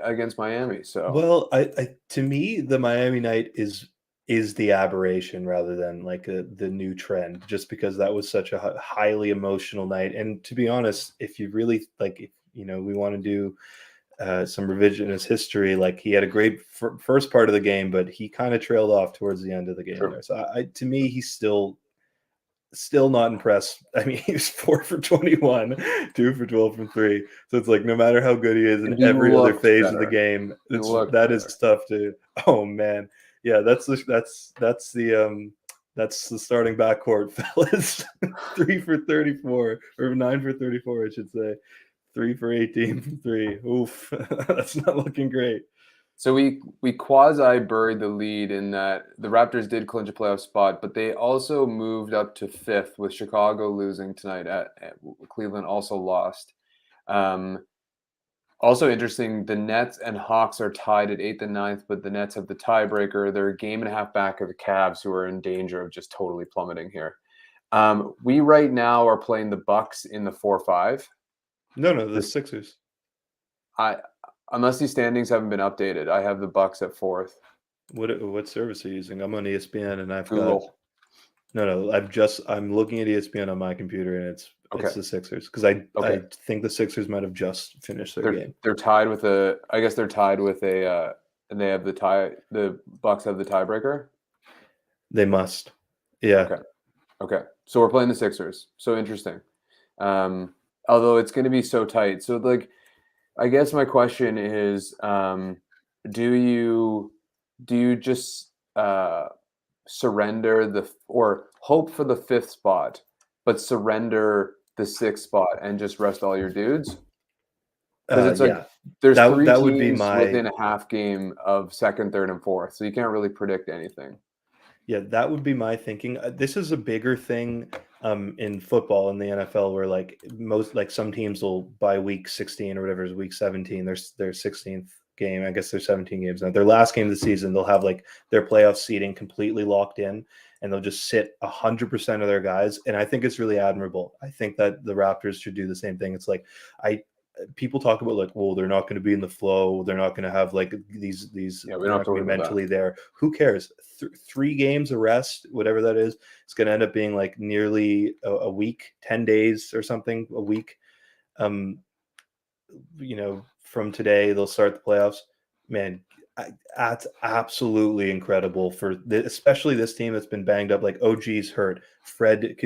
against Miami. So well, I to me, the Miami night is the aberration rather than like the new trend, just because that was such a highly emotional night. And to be honest, if you really like, we want to do some revisionist history, like he had a great first part of the game, but he kind of trailed off towards the end of the game there. So to me, he's still not impressed. I mean, he was 4 for 21, 2 for 12 from 3. So it's like no matter how good he is in every other phase of the game, that is tough to. Oh man. Yeah, that's the starting backcourt, fellas. 3 for 34 or 9 for 34, I should say. 3 for 18 from 3. Oof, that's not looking great. So we quasi buried the lead in that the Raptors did clinch a playoff spot, but they also moved up to 5th with Chicago losing tonight. At Cleveland also lost. Also interesting, the Nets and Hawks are tied at 8th and 9th, but the Nets have the tiebreaker. They're a game and a half back of the Cavs, who are in danger of just totally plummeting here. We right now are playing the Bucks in the 4-5. No, the Sixers. Unless these standings haven't been updated, I have the Bucks at 4th. What service are you using? I'm on ESPN and I've Google. got no. I'm looking at ESPN on my computer and it's the Sixers because I think the Sixers might have just finished their game. They're tied with I guess they're tied with and they have the tie. The Bucks have the tiebreaker. They must. Yeah. Okay. So we're playing the Sixers. So interesting. Although it's going to be so tight. So like, I guess my question is, do you just surrender or hope for the 5th spot, but surrender the 6th spot and just rest all your dudes? Because it's like there's 3 teams would be within a half game of 2nd, 3rd, and 4th, so you can't really predict anything. Yeah, that would be my thinking. This is a bigger thing in football in the NFL, where like some teams will by week 16 or whatever is week 17, their 16th game. I guess there's 17 games now. Their last game of the season, they'll have like their playoff seeding completely locked in, and they'll just sit 100% of their guys. And I think it's really admirable. I think that the Raptors should do the same thing. It's like people talk about like, well, they're not going to be in the flow. They're not going to have like these. Yeah, we don't have to be mentally there. Who cares? 3 games of rest, whatever that is, it's going to end up being like nearly a week, 10 days or something a week. From today they'll start the playoffs. Man, that's absolutely incredible especially this team that's been banged up. Like OG's hurt. Fred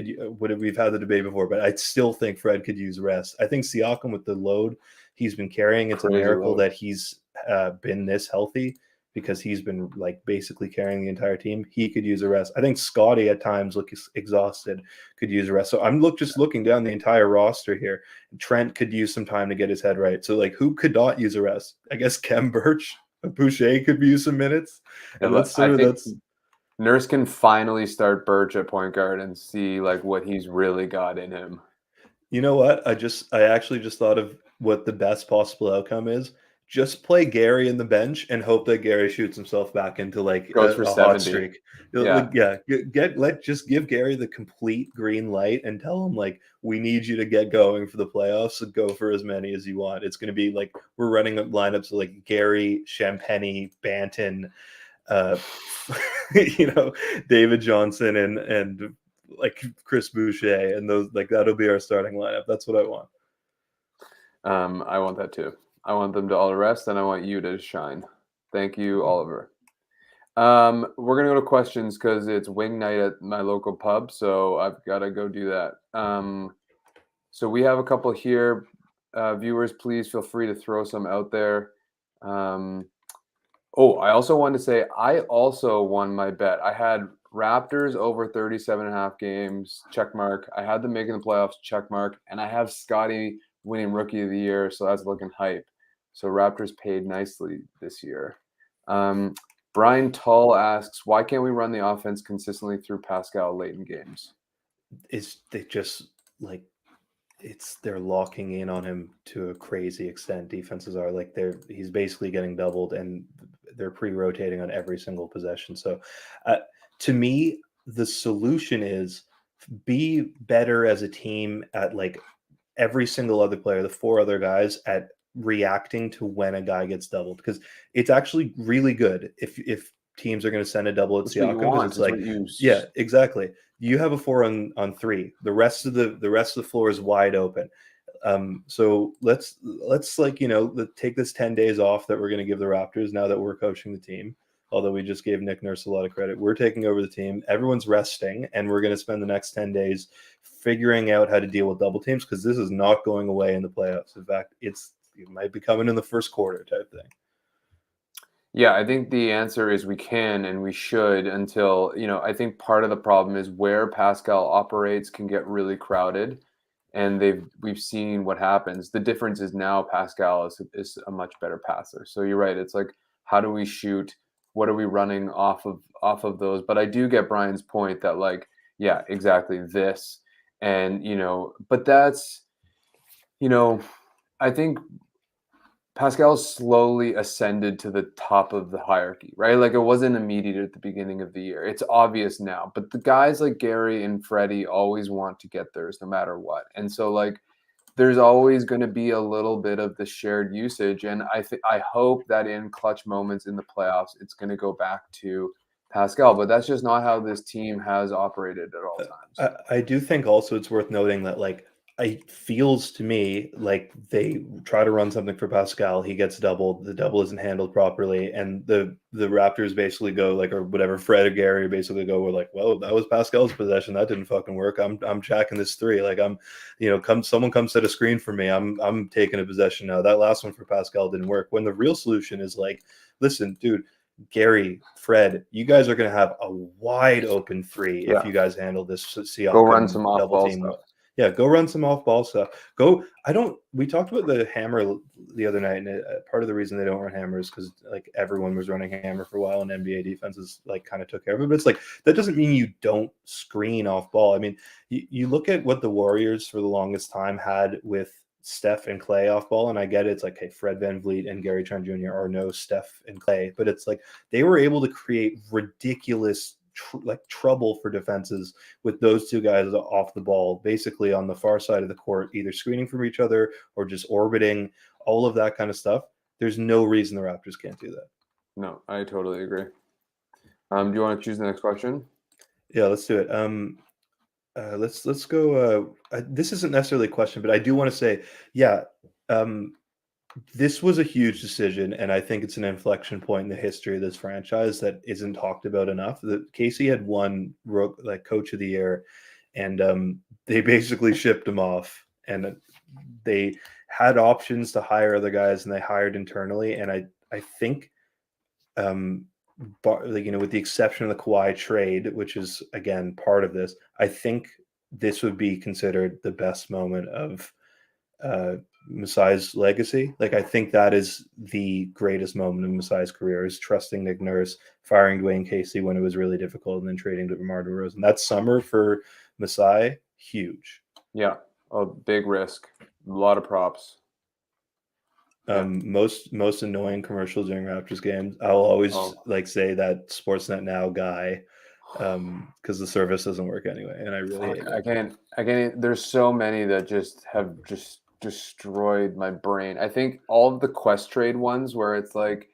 we've had the debate before, but I still think Fred could use rest. I think Siakam, with the load he's been carrying, it's a miracle that he's been this healthy, because he's been like basically carrying the entire team. He could use a rest. I think Scottie at times looks exhausted, could use a rest. So I'm just looking down the entire roster here. Trent could use some time to get his head right. So like, who could not use a rest? I guess Kem Birch, Boucher could use some minutes. And Nurse can finally start Birch at point guard and see like what he's really got in him. You know what? I actually just thought of what the best possible outcome is. Just play Gary in the bench and hope that Gary shoots himself back into like goes for a 70. hot streak. Just give Gary the complete green light and tell him like, we need you to get going for the playoffs. So go for as many as you want. It's going to be like we're running lineups of like Gary, Champagny, Banton, David Johnson and like Chris Boucher, and those like that'll be our starting lineup. That's what I want. I want that too. I want them to all rest, and I want you to shine. Thank you, Oliver. We're going to go to questions because it's wing night at my local pub, so I've got to go do that. So we have a couple here. Viewers, please feel free to throw some out there. I also wanted to say I also won my bet. I had Raptors over 37.5 games, check mark. I had them making the playoffs, check mark. And I have Scottie winning Rookie of the Year, so that's looking hype. So Raptors paid nicely this year. Brian Tull asks, why can't we run the offense consistently through Pascal late in games? They're locking in on him to a crazy extent. Defenses are like he's basically getting doubled, and they're pre-rotating on every single possession. So to me, the solution is be better as a team at like every single other player, the 4 other guys, at reacting to when a guy gets doubled, because it's actually really good if teams are going to send a double at Siakam, because it's like, yeah, exactly. You have a 4 on 3. The rest of the floor is wide open. So let's take this 10 days off that we're going to give the Raptors now that we're coaching the team. Although we just gave Nick Nurse a lot of credit. We're taking over the team. Everyone's resting, and we're going to spend the next 10 days figuring out how to deal with double teams, because this is not going away in the playoffs. In fact, it might be coming in the first quarter type thing. Yeah, I think the answer is we can and we should until, I think part of the problem is where Pascal operates can get really crowded, and we've seen what happens. The difference is now Pascal is a much better passer. So you're right. It's like, how do we shoot? What are we running off of those? But I do get Brian's point that like, yeah, exactly this. And, but that's, I think Pascal slowly ascended to the top of the hierarchy, right? Like it wasn't immediate at the beginning of the year. It's obvious now, but the guys like Gary and Freddie always want to get theirs no matter what. And so like there's always going to be a little bit of the shared usage. And I hope that in clutch moments in the playoffs, it's going to go back to Pascal, but that's just not how this team has operated at all times. I do think also it's worth noting that like it feels to me like they try to run something for Pascal, he gets doubled, the double isn't handled properly, and the Raptors basically go like, or whatever, Fred or Gary basically go, we're like, well, that was Pascal's possession, that didn't fucking work. I'm jacking this three, like I'm, someone comes set a screen for me, I'm taking a possession now. That last one for Pascal didn't work. When the real solution is like, listen, dude, Gary, Fred, you guys are going to have a wide open three if you guys handle this Siakam Go run some off double ball team. stuff. Yeah, go run some off ball stuff. We talked about the hammer the other night, and part of the reason they don't run hammer is because like everyone was running hammer for a while, and NBA defenses like kind of took care of it. But it's like that doesn't mean you don't screen off ball. I mean, you look at what the Warriors for the longest time had with Steph and Clay off ball, and I get it. It's like, hey, Fred VanVleet and Gary Trent Jr. are no Steph and Clay, but it's like they were able to create ridiculous trouble for defenses with those two guys off the ball, basically on the far side of the court, either screening from each other or just orbiting, all of that kind of stuff. There's no reason the Raptors can't do that. No, I totally agree. Do you want to choose the next question? Yeah, let's do it. Let's go. This isn't necessarily a question, but I do want to say, yeah, this was a huge decision, and I think it's an inflection point in the history of this franchise that isn't talked about enough. That Casey had won like Coach of the Year, and they basically shipped him off, and they had options to hire other guys, and they hired internally. And I think, with the exception of the Kawhi trade, which is again part of this, I think this would be considered the best moment of Masai's legacy. Like, I think that is the greatest moment in Masai's career, is trusting Nick Nurse, firing Dwayne Casey when it was really difficult, and then trading to DeMar DeRozan. That summer for Masai, huge. Yeah, a big risk, a lot of props. Most annoying commercials during Raptors games. I'll always say that Sportsnet Now guy, because the service doesn't work anyway, and I really hate it. I can't. There's so many that just have destroyed my brain. I think all of the Quest Trade ones where it's like,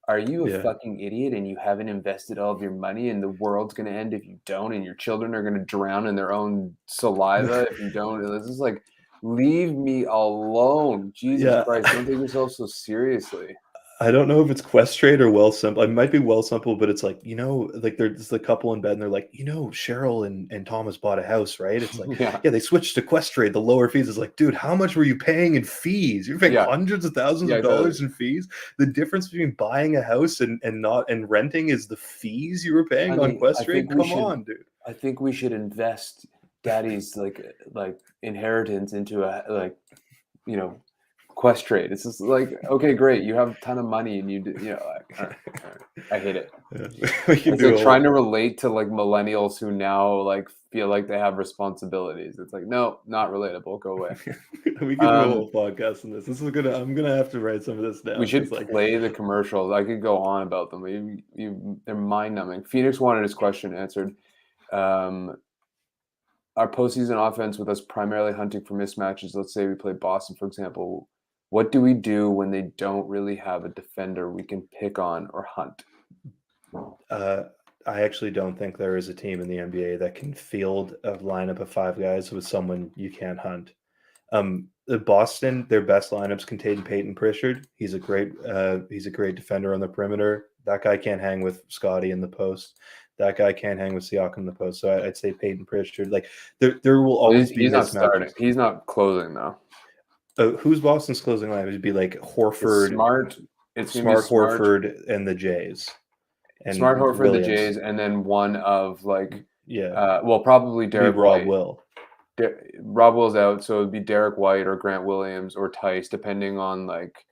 are you a fucking idiot and you haven't invested all of your money and the world's going to end if you don't, and your children are going to drown in their own saliva if you don't? This is like, leave me alone. Jesus Christ, don't take yourself so seriously. I don't know if it's Quest Trade or Well Simple. It might be Well Simple, but it's like, like there's the couple in bed and they're like, Cheryl and Thomas bought a house, right? It's like, yeah, they switched to Quest Trade, the lower fees. It's like, dude, how much were you paying in fees? You're paying hundreds of thousands of dollars in fees. The difference between buying a house and renting is the fees you were paying on Quest Trade. Come on, dude. I think we should invest Daddy's like inheritance into a Quest Trade. It's just like, okay, great, you have a ton of money and I hate it. It's like trying to relate to like millennials who now like feel like they have responsibilities. It's like, no, not relatable. Go away. We can do a whole podcast on this. I'm gonna have to write some of this down. We should play the commercials. I could go on about them. They're mind numbing. Phoenix wanted his question answered. Our postseason offense, with us primarily hunting for mismatches. Let's say we play Boston, for example. What do we do when they don't really have a defender we can pick on or hunt? I actually don't think there is a team in the NBA that can field a lineup of 5 guys with someone you can't hunt. Boston, their best lineups contain Peyton Pritchard. He's a great defender on the perimeter. That guy can't hang with Scottie in the post. That guy can't hang with Siakam in the post. So I'd say Peyton Pritchard. Like there will always be. He's not starting. He's not closing though. Who's Boston's closing line? It would be like Horford, It's Smart, Horford, and the Jays. And Smart, Horford, Williams. The Jays, and then one of probably Derek Rob White. Will. Rob Will's out, so it'd be Derek White or Grant Williams or Tice, depending on like.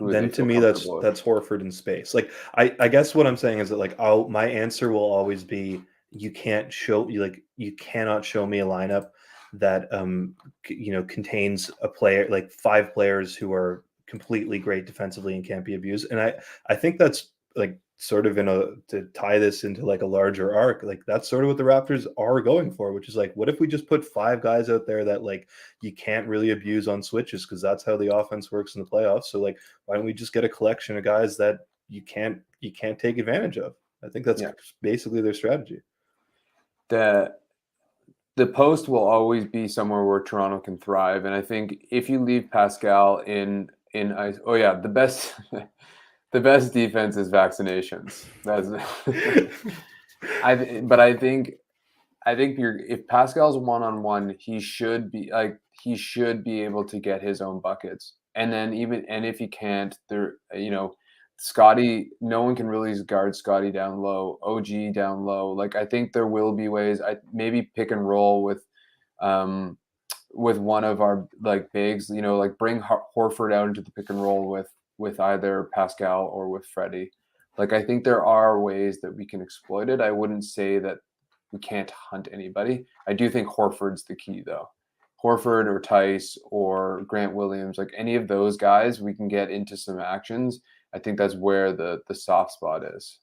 Then to me, that's Horford in space. Like I guess what I'm saying is that like my answer will always be you cannot show me a lineup that contains a player, like 5 players who are completely great defensively and can't be abused. And I think that's like sort of to tie this into like a larger arc, like that's sort of what the Raptors are going for, which is like, what if we just put 5 guys out there that like you can't really abuse on switches, because that's how the offense works in the playoffs. So like, why don't we just get a collection of guys that you can't take advantage of? I think that's basically their strategy. The post will always be somewhere where Toronto can thrive, and I think if you leave Pascal in ice, the best the best defense is vaccinations. That's I think if Pascal's one-on-one, he should be able to get his own buckets. And then if he can't, Scottie, no one can really guard Scottie down low, OG down low. Like, I think there will be ways. I maybe pick and roll with one of our like bigs, like bring Horford out into the pick and roll with either Pascal or with Freddie. Like, I think there are ways that we can exploit it. I wouldn't say that we can't hunt anybody. I do think Horford's the key, though. Horford or Tice or Grant Williams, like any of those guys, we can get into some actions. I think that's where the soft spot is.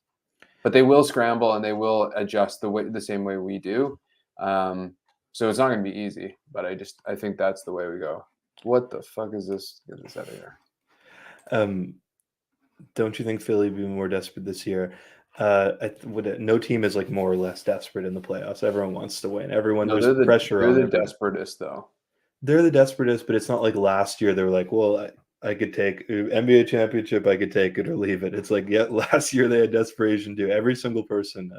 But they will scramble and they will adjust the same way we do. So it's not going to be easy, but I think that's the way we go. What the fuck is this? Get this out of here. Don't you think Philly would be more desperate this year? No team is like more or less desperate in the playoffs. Everyone wants to win. There's pressure on. They're the desperatest, though. They're the desperatest, but it's not like last year they were like, well, I could take NBA championship, I could take it or leave it. It's like, yeah, last year they had desperation too. Every single person.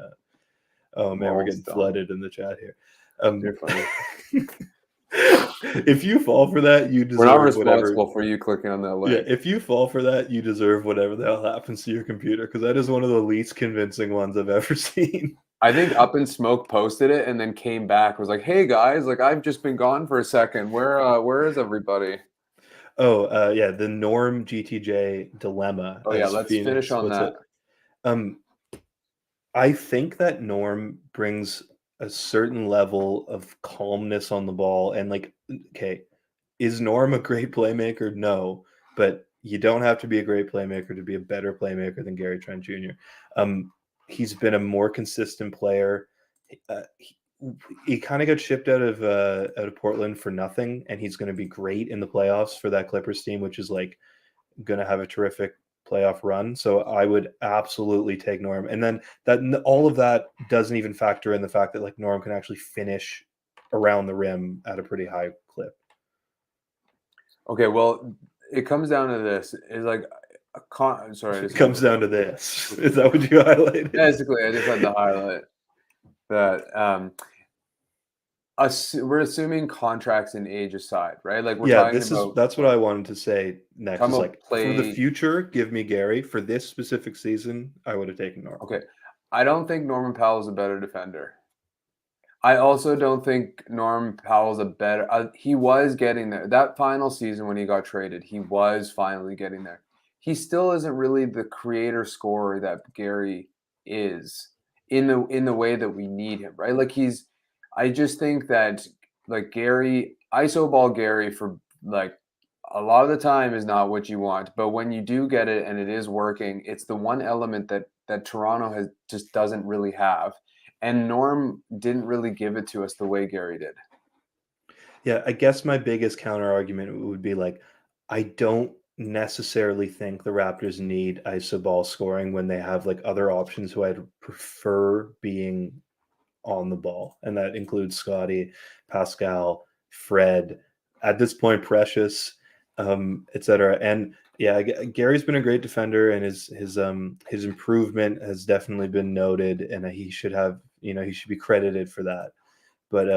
Oh man, we're getting flooded in the chat here. You're funny. If you fall for that, you deserve. We're not responsible for you clicking on that link. Yeah, if you fall for that, you deserve whatever the hell happens to your computer, because that is one of the least convincing ones I've ever seen. I think Up in Smoke posted it and then came back, was like, "Hey guys, like I've just been gone for a second. Where is everybody?" Oh, yeah, the Norm GTJ dilemma. Oh yeah, let's finish on that. I think that Norm brings a certain level of calmness on the ball, and like, okay, is Norm a great playmaker? No, but you don't have to be a great playmaker to be a better playmaker than Gary Trent Jr. He's been a more consistent player. He kind of got shipped out of Portland for nothing, and he's going to be great in the playoffs for that Clippers team, which is like going to have a terrific playoff run. So I would absolutely take Norm. And then all of that doesn't even factor in the fact that like Norm can actually finish around the rim at a pretty high clip. Okay, well, it comes down to this. It's like I'm sorry. It comes down to this. Is that what you highlighted? Basically, I just had to highlight that we're assuming contracts and age aside, right? Like that's what I wanted to say next. Is like, for the future, give me Gary. For this specific season, I would have taken Norman. Okay, I don't think Norman Powell is a better defender. I also don't think Norm Powell's a better. He was getting there. That final season when he got traded, he was finally getting there. He still isn't really the creator scorer that Gary is in the way that we need him, right? Like I just think that like Gary, ISO ball Gary for like a lot of the time is not what you want. But when you do get it and it is working, it's the one element that Toronto just doesn't really have. And Norm didn't really give it to us the way Gary did. Yeah, I guess my biggest counter argument would be like, I don't necessarily think the Raptors need iso ball scoring when they have like other options who I'd prefer being on the ball. And that includes Scottie, Pascal, Fred, at this point, Precious, etc. And yeah, Gary's been a great defender, and his improvement has definitely been noted, and he should be credited for that. But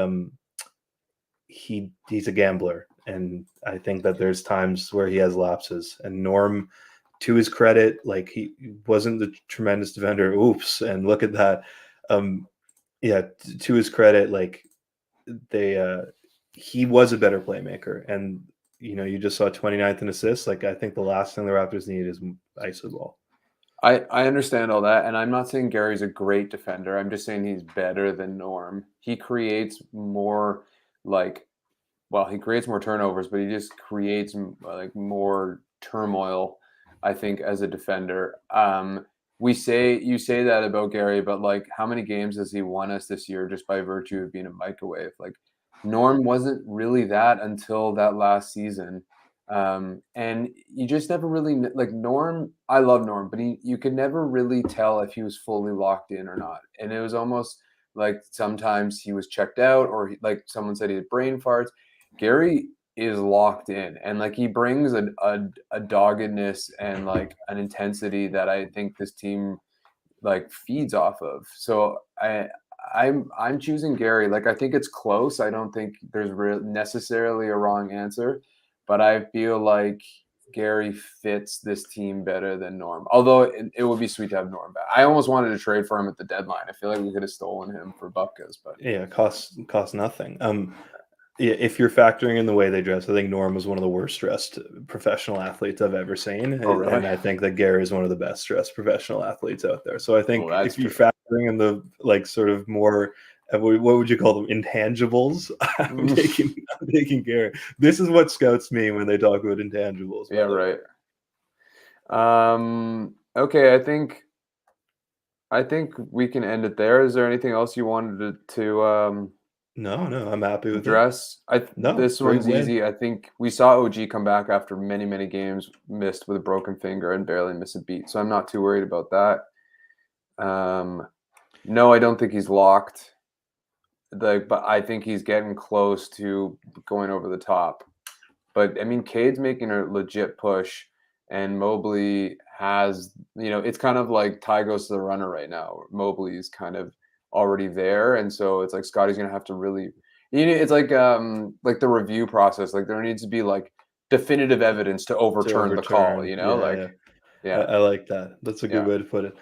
he's a gambler, and I think that there's times where he has lapses. And Norm, to his credit, like he wasn't the tremendous defender. Oops, and look at that. Yeah, to his credit, like he was a better playmaker, and you just saw 29th in assists. Like, I think the last thing the Raptors need is iso ball. I understand all that, and I'm not saying Gary's a great defender. I'm just saying he's better than Norm. He creates more he creates more turnovers, but he just creates like more turmoil, I think, as a defender. You say that about Gary, but like, how many games has he won us this year just by virtue of being a microwave? Like, Norm wasn't really that until that last season. And you just never really like Norm. I love Norm, but you could never really tell if he was fully locked in or not. And it was almost like sometimes he was checked out, or like someone said he had brain farts. Gary is locked in, and like he brings a doggedness and like an intensity that I think this team like feeds off of. So I'm choosing Gary. Like, I think it's close. I don't think there's necessarily a wrong answer, but I feel like Gary fits this team better than Norm. Although it would be sweet to have Norm back. I almost wanted to trade for him at the deadline. I feel like we could have stolen him for Bupkas, but Yeah, costs nothing. Yeah, if you're factoring in the way they dress, I think Norm was one of the worst dressed professional athletes I've ever seen. Oh, really? And I think that Gary is one of the best dressed professional athletes out there. So I think that's if you're true. factoring in the like sort of more, what would you call them, intangibles? I'm taking Gary. This is what scouts mean when they talk about intangibles. Yeah, right. Okay, I think we can end it there. Is there anything else you wanted to No, I'm happy with address? This great one's win. Easy. I think we saw OG come back after many games missed with a broken finger and barely miss a beat. So I'm not too worried about that. No, I don't think he's locked. But I think he's getting close to going over the top. But I mean, Cade's making a legit push, and Mobley has, it's kind of like Ty goes to the runner right now. Mobley's kind of already there, and so it's like Scottie's gonna have to really, it's like the review process. Like, there needs to be like definitive evidence to overturn the call. Yeah. I like that. That's a good way to put it.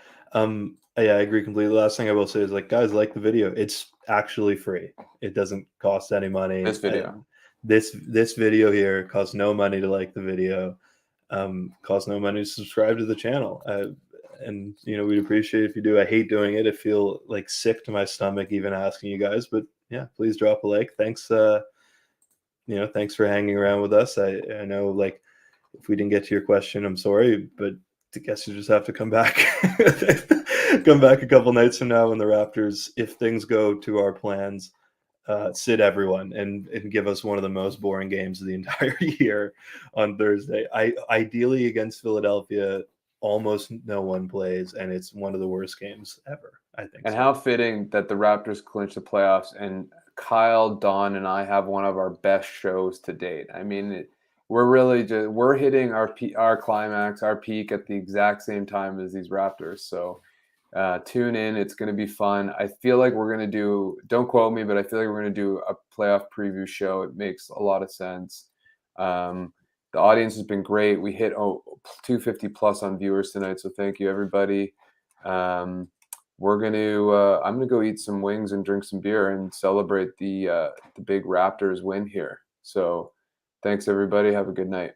Yeah, I agree completely. Last thing I will say is, like, guys, like the video. It's actually free. It doesn't cost any money. This video. This video here costs no money to like the video. Costs no money to subscribe to the channel. And we'd appreciate if you do. I hate doing it. I feel like sick to my stomach even asking you guys, but yeah, please drop a like. Thanks. Thanks for hanging around with us. I know, like, if we didn't get to your question, I'm sorry, but I guess you just have to come back. Come back a couple nights from now when the Raptors, if things go to our plans, sit everyone and give us one of the most boring games of the entire year on Thursday. Ideally against Philadelphia, almost no one plays, and it's one of the worst games ever, I think. And how fitting that the Raptors clinch the playoffs, and Kyle, Don, and I have one of our best shows to date. I mean, we're hitting our climax, our peak at the exact same time as these Raptors. So tune in. It's going to be fun. I feel like we're going to do, don't quote me, but I feel like we're going to do a playoff preview show. It makes a lot of sense. The audience has been great. We hit 250 plus on viewers tonight. So thank you, everybody. I'm going to go eat some wings and drink some beer and celebrate the big Raptors win here. So thanks, everybody. Have a good night.